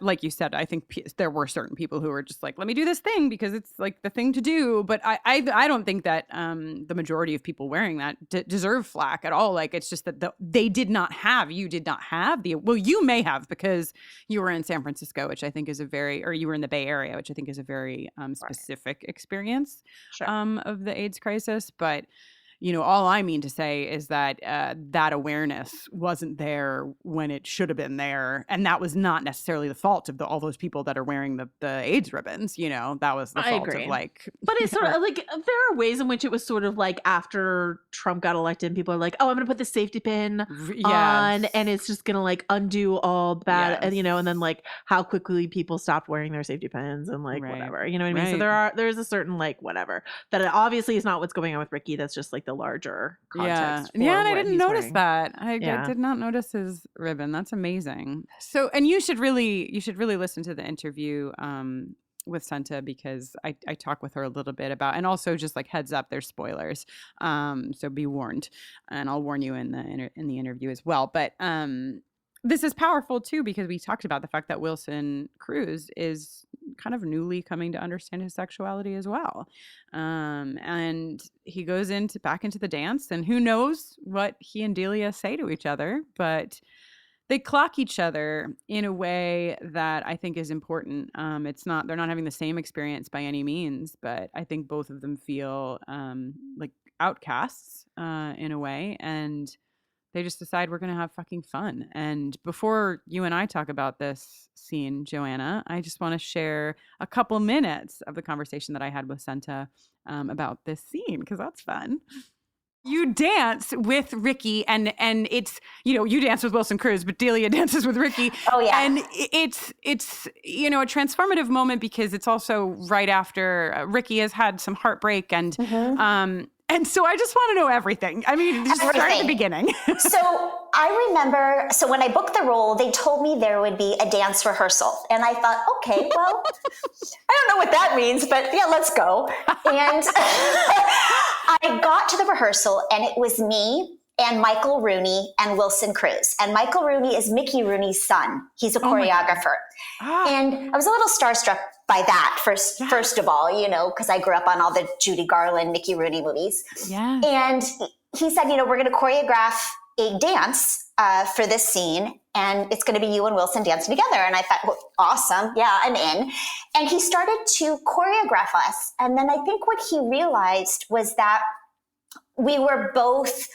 like you said, I think there were certain people who were just like, let me do this thing because it's like the thing to do. But I don't think that the majority of people wearing that deserve flack at all. Like, it's just that you did not have you may have because you were in San Francisco, which I think is or you were in the Bay Area, which I think is a very specific experience of the AIDS crisis. But all I mean to say is that that awareness wasn't there when it should have been there, and that was not necessarily the fault of all those people that are wearing the AIDS ribbons. That was the fault of like. But it's sort of like there are ways in which it was sort of like after Trump got elected, and people are like, "Oh, I'm going to put the safety pin on, and it's just going to like undo all bad," and and then like how quickly people stopped wearing their safety pins and like whatever, you know what I mean? So there's a certain like whatever that obviously is not what's going on with Rickie. That's just like the larger context. And I didn't notice that. I did not notice his ribbon. That's amazing. So, and you should really listen to the interview with Senta, because I talk with her a little bit about, and also just like heads up, there's spoilers. So be warned, and I'll warn you in the interview as well. But this is powerful too, because we talked about the fact that Wilson Cruz is kind of newly coming to understand his sexuality as well. And he goes back into the dance, and who knows what he and Delia say to each other, but they clock each other in a way that I think is important. They're not having the same experience by any means, but I think both of them feel like outcasts in a way, and they just decide we're going to have fucking fun. And before you and I talk about this scene, Joanna, I just want to share a couple minutes of the conversation that I had with Senta about this scene, because that's fun. You dance with Rickie, and it's, you dance with Wilson Cruz, but Delia dances with Rickie. Oh, yeah. And it's a transformative moment, because it's also right after Rickie has had some heartbreak, and and so I just want to know everything. I mean, just start at the beginning. So I remember, when I booked the role, they told me there would be a dance rehearsal. And I thought, okay, well, I don't know what that means, but yeah, let's go. And I got to the rehearsal, and it was me and Michael Rooney and Wilson Cruz. And Michael Rooney is Mickey Rooney's son. He's a choreographer. And I was a little starstruck by that first of all, because I grew up on all the Judy Garland, Mickey Rooney movies. Yeah. And he said, we're going to choreograph a dance for this scene, and it's going to be you and Wilson dancing together. And I thought, well, awesome. Yeah, I'm in. And he started to choreograph us. And then I think what he realized was that we were both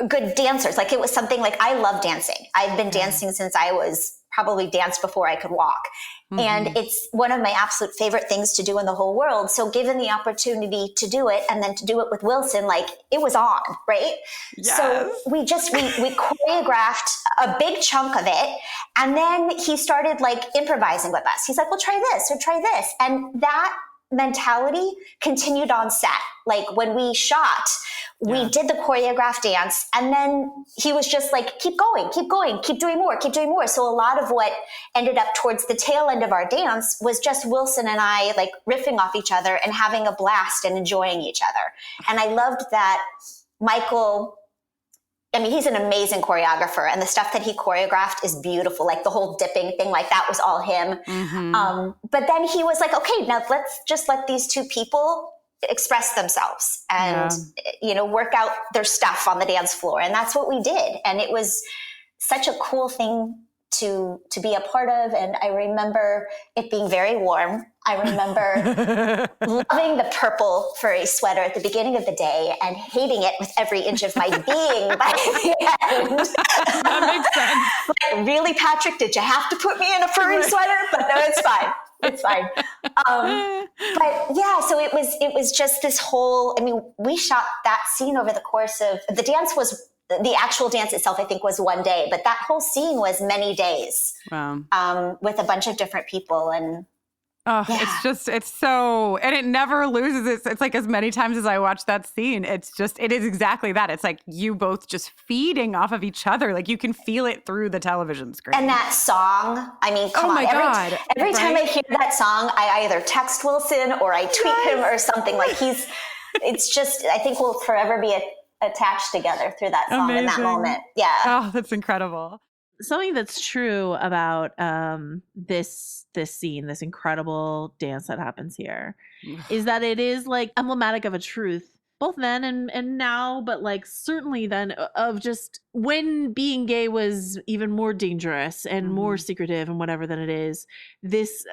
good dancers. Like, it was something like, I love dancing. I've been dancing since I was probably danced before I could walk. Mm-hmm. And it's one of my absolute favorite things to do in the whole world. So given the opportunity to do it and then to do it with Wilson, like it was on, right? Yes. So we choreographed a big chunk of it. And then he started like improvising with us. He's like, well, try this or try this. And that mentality continued on set. Like when we shot, we did the choreographed dance, and then he was just like, keep going, keep doing more, keep doing more. So a lot of what ended up towards the tail end of our dance was just Wilson and I like riffing off each other and having a blast and enjoying each other. And I loved that Michael, I mean, he's an amazing choreographer, and the stuff that he choreographed is beautiful. Like the whole dipping thing, like that was all him. Mm-hmm. But then he was like, okay, now let's just let these two people express themselves and, you know, work out their stuff on the dance floor. And that's what we did. And it was such a cool thing to be a part of. And I remember it being very warm. I remember loving the purple furry sweater at the beginning of the day and hating it with every inch of my being by the end. That makes sense. Like, really, Patrick, did you have to put me in a furry sweater? But no, it's fine. It's fine. But yeah, so it was just this whole, I mean, we shot that scene over the course of, the actual dance itself, I think, was one day, but that whole scene was many days. Wow. With a bunch of different people. And it's so, and it never loses. It's like as many times as I watch that scene, it is exactly that. It's like you both just feeding off of each other. Like you can feel it through the television screen. And that song, I mean, come on. God. Every time I hear that song, I either text Wilson or I tweet him or something. Like it's just, I think we'll forever be attached together through that song in that moment. Yeah. Oh, that's incredible. Something that's true about this scene, this incredible dance that happens here, is that it is like emblematic of a truth, both then and now, but like certainly then, of just when being gay was even more dangerous and more secretive and whatever than it is. This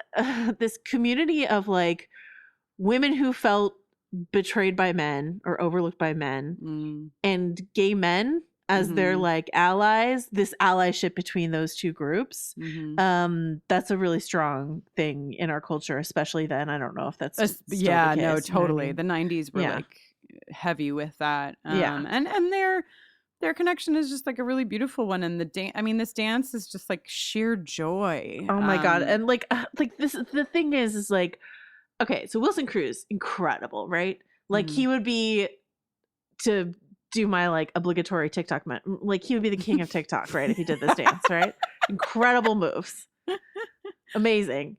community of like women who felt betrayed by men or overlooked by men and gay men as their like allies, this allyship between those two groups. That's a really strong thing in our culture, especially then. I don't know if that's totally. You know what I mean? The 90s were like heavy with that. And their connection is just like a really beautiful one. And this dance is just like sheer joy. Oh my God. And like this, the thing is like, okay, so Wilson Cruz, incredible, right? Like he would be, to do my like obligatory TikTok, like he would be the king of TikTok, right? If he did this dance, right? Incredible moves. Amazing.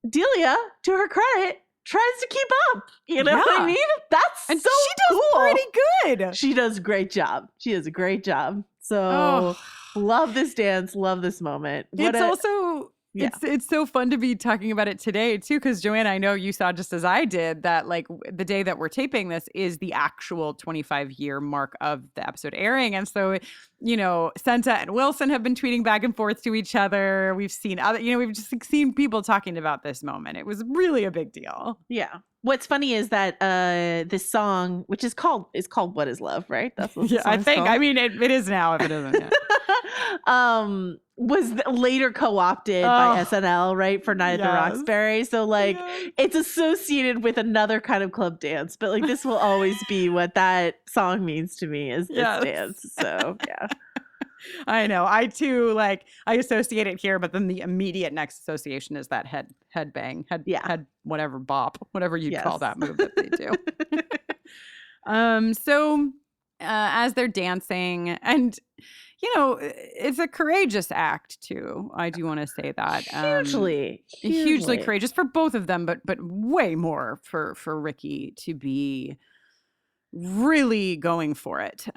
Delia, to her credit, tries to keep up. You know what I mean? That's and so she does cool. pretty good. She does a great job. She does a great job. So love this dance. Love this moment. It's so fun to be talking about it today too, because Joanna, I know you saw just as I did that like the day that we're taping this is the actual 25-year mark of the episode airing. And so, you know, Senta and Wilson have been tweeting back and forth to each other. We've seen we've just seen people talking about this moment. It was really a big deal. Yeah. What's funny is that this song, which is called What Is Love, right? That's what I think. Called. I mean, it is now if it isn't yet. Was later co-opted by SNL, right, for Night at the Roxbury. So like it's associated with another kind of club dance, but like this will always be what that song means to me, is this dance. So yeah. I know. I too, like, I associate it here, but then the immediate next association is that head bang, head whatever bop, whatever you'd call that move that they do. So as they're dancing, and you know, it's a courageous act too. I do want to say that hugely courageous for both of them, but way more for Rickie to be really going for it.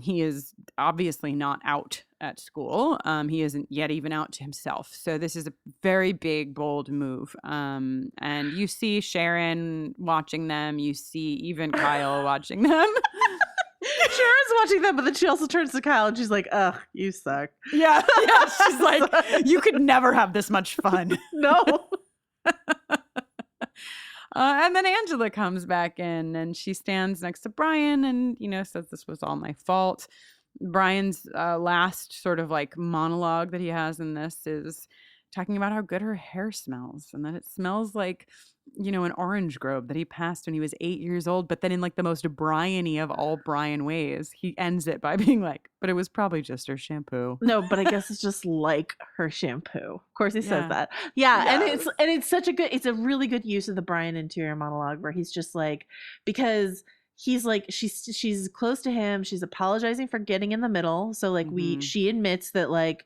He is obviously not out at school. He isn't yet even out to himself. So this is a very big, bold move. And you see Sharon watching them. You see even Kyle watching them. Sharon's watching them, but then she also turns to Kyle and she's like, ugh, you suck. Yeah. She's like, you could never have this much fun. No. And then Angela comes back in and she stands next to Brian and, you know, says this was all my fault. Brian's last sort of like monologue that he has in this is talking about how good her hair smells and that it smells like, an orange grove that he passed when he was 8 years old. But then in like the most Brian-y of all Brian ways, he ends it by being like, but it was probably just her shampoo. No, but I guess it's just like her shampoo. Of course he says that. Yeah. Yes. And it's such it's a really good use of the Brian interior monologue where he's just like, because he's like, she's close to him. She's apologizing for getting in the middle. So like she admits that like,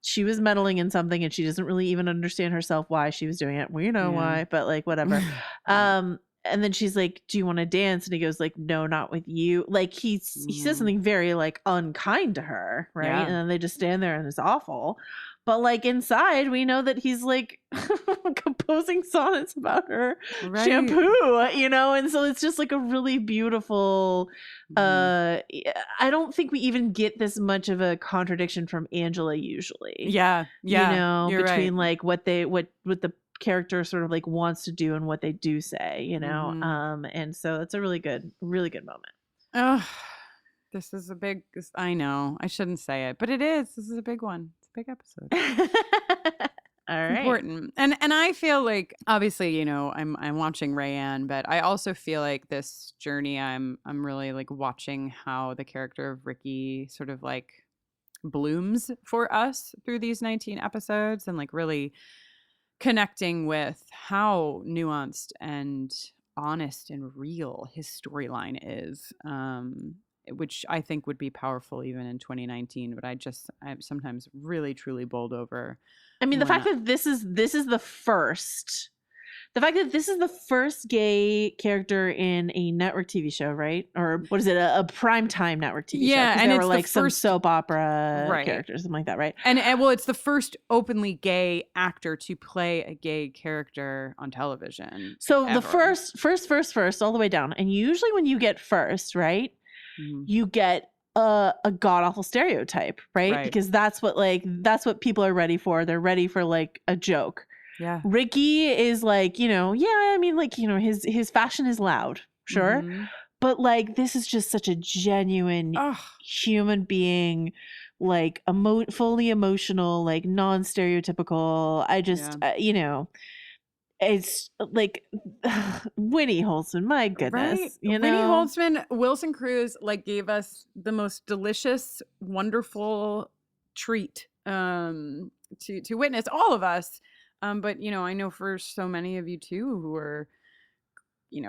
she was meddling in something and she doesn't really even understand herself why she was doing it. We know why, but like whatever. And then she's like, do you want to dance? And he goes like, no, not with you. Like he says something very like unkind to her. Right. And then they just stand there and it's awful. But like inside, we know that he's like composing sonnets about her shampoo, and so it's just like a really beautiful. I don't think we even get this much of a contradiction from Angela usually. Yeah. Between like what the character sort of like wants to do and what they do say, and so it's a really good moment. Oh, this is a big. I know I shouldn't say it, but it is. This is a big one. Big episode. All right. Important. And I feel like obviously, I'm watching Rayanne, but I also feel like this journey I'm really like watching how the character of Rickie sort of like blooms for us through these 19 episodes and like really connecting with how nuanced and honest and real his storyline is. Which I think would be powerful even in 2019, but I'm sometimes really truly bowled over. I mean, the fact that this is the first gay character in a network TV show, right? Or what is it? A primetime network TV show? Yeah, and there it's were like some first soap opera characters, something like that, right? And well, it's the first openly gay actor to play a gay character on television. So ever. the first, all the way down. And usually when you get first, right? You get a god awful stereotype, right? Because that's what people are ready for. They're ready for like a joke. Yeah. Rickie is like, his fashion is loud, sure. But like this is just such a genuine human being, like fully emotional, like non-stereotypical. I just it's like Winnie Holtzman, my goodness, right? Winnie Holtzman, Wilson Cruz, like gave us the most delicious, wonderful treat to witness, all of us. But I know for so many of you too who are,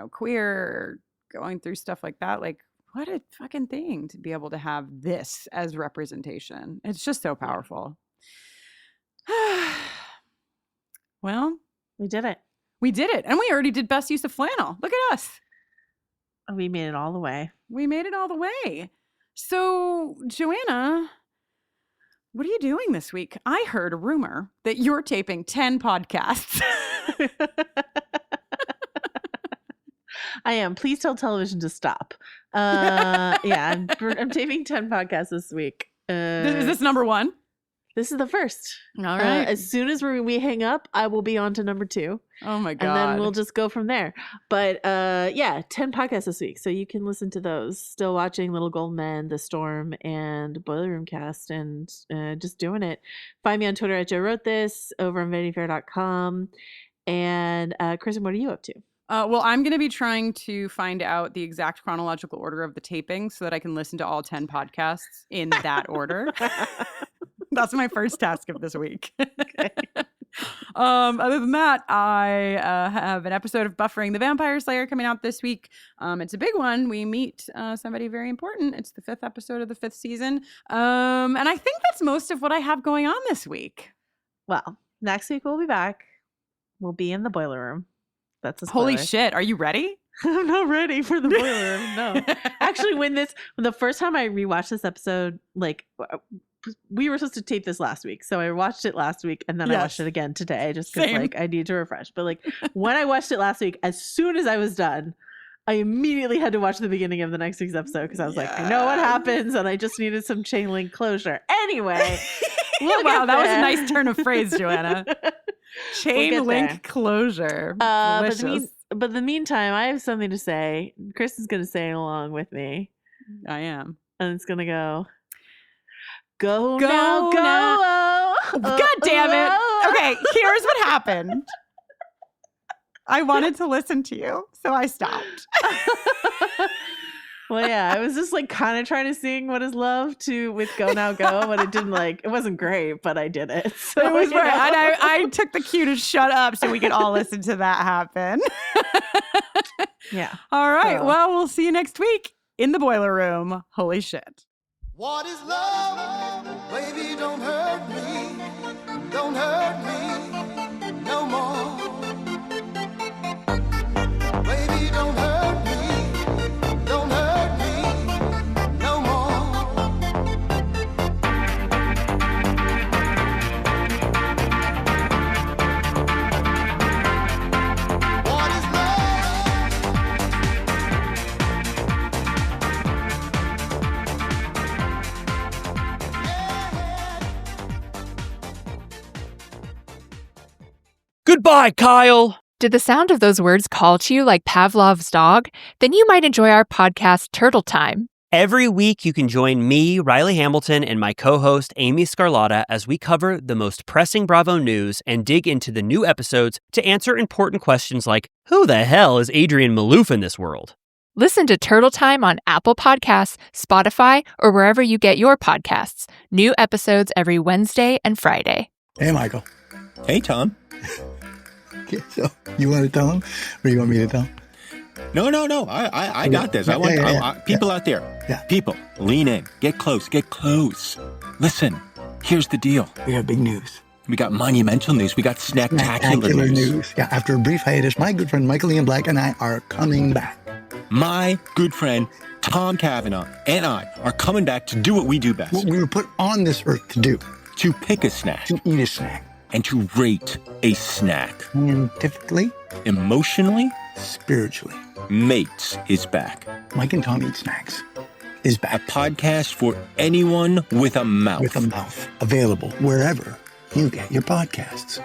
queer, or going through stuff like that. Like, what a fucking thing to be able to have this as representation. It's just so powerful. Well. We did it. And we already did best use of flannel. Look at us. We made it all the way. So, Joanna, what are you doing this week? I heard a rumor that you're taping 10 podcasts. I am. Please tell television to stop. I'm taping 10 podcasts this week. Is this number one? This is the first. All right. As soon as we hang up, I will be on to number 2. Oh my God. And then we'll just go from there. But 10 podcasts this week. So you can listen to those. Still watching Little Gold Men, The Storm, and Boiler Room Cast, and just doing it. Find me on Twitter at Joe Wrote This, over on VanityFair.com. And Kristin, what are you up to? Well, I'm going to be trying to find out the exact chronological order of the taping so that I can listen to all 10 podcasts in that order. That's my first task of this week. Okay. Other than that, I have an episode of Buffering the Vampire Slayer coming out this week. It's a big one. We meet somebody very important. It's the 5th episode of the 5th season. And I think that's most of what I have going on this week. Well, next week we'll be back. We'll be in the boiler room. That's a spoiler. Holy shit. Are you ready? I'm not ready for the boiler room. No. Actually, when the first time I rewatched this episode, like we were supposed to tape this last week. So I watched it last week and then I watched it again today just because like I need to refresh. But like when I watched it last week, as soon as I was done, I immediately had to watch the beginning of the next week's episode because I was like, I know what happens and I just needed some chain link closure. Anyway. Wow, that was a nice turn of phrase, Joanna. Chain link closure. But in the meantime, I have something to say. Kristin's going to say it along with me. I am. And it's going to go. Go, Go now, go. now. God damn it. Okay, here's what happened. I wanted to listen to you, so I stopped. Well, yeah, I was just like kind of trying to sing What Is Love with Go Now Go, but it wasn't great, but I did it. So, It was right. And I took the cue to shut up so we could all listen to that happen. Yeah. All right. So. Well, we'll see you next week in the boiler room. Holy shit. What is love? Baby, don't hurt me. Don't hurt me no more. Baby, don't hurt me. Don't hurt me no more. What is Goodbye, Kyle. Did the sound of those words call to you like Pavlov's dog? Then you might enjoy our podcast, Turtle Time. Every week, you can join me, Riley Hamilton, and my co-host, Amy Scarlotta, as we cover the most pressing Bravo news and dig into the new episodes to answer important questions like, who the hell is Adrian Malouf in this world? Listen to Turtle Time on Apple Podcasts, Spotify, or wherever you get your podcasts. New episodes every Wednesday and Friday. Hey, Michael. Hey, Tom. Okay, so you want to tell him, or you want me to tell him? No. I got this. People out there. Yeah. People, lean in. Get close. Listen, here's the deal. We got big news. We got monumental news. We got snacktacular news. Yeah, after a brief hiatus, my good friend Michael Ian Black and I are coming back. My good friend Tom Cavanaugh and I are coming back to do what we do best. What we were put on this earth to do. To pick a snack. To eat a snack. And to rate a snack. Scientifically. Emotionally. Spiritually. Mates is back. Mike and Tom Eat Snacks is back. A podcast for anyone with a mouth. With a mouth. Available wherever you get your podcasts.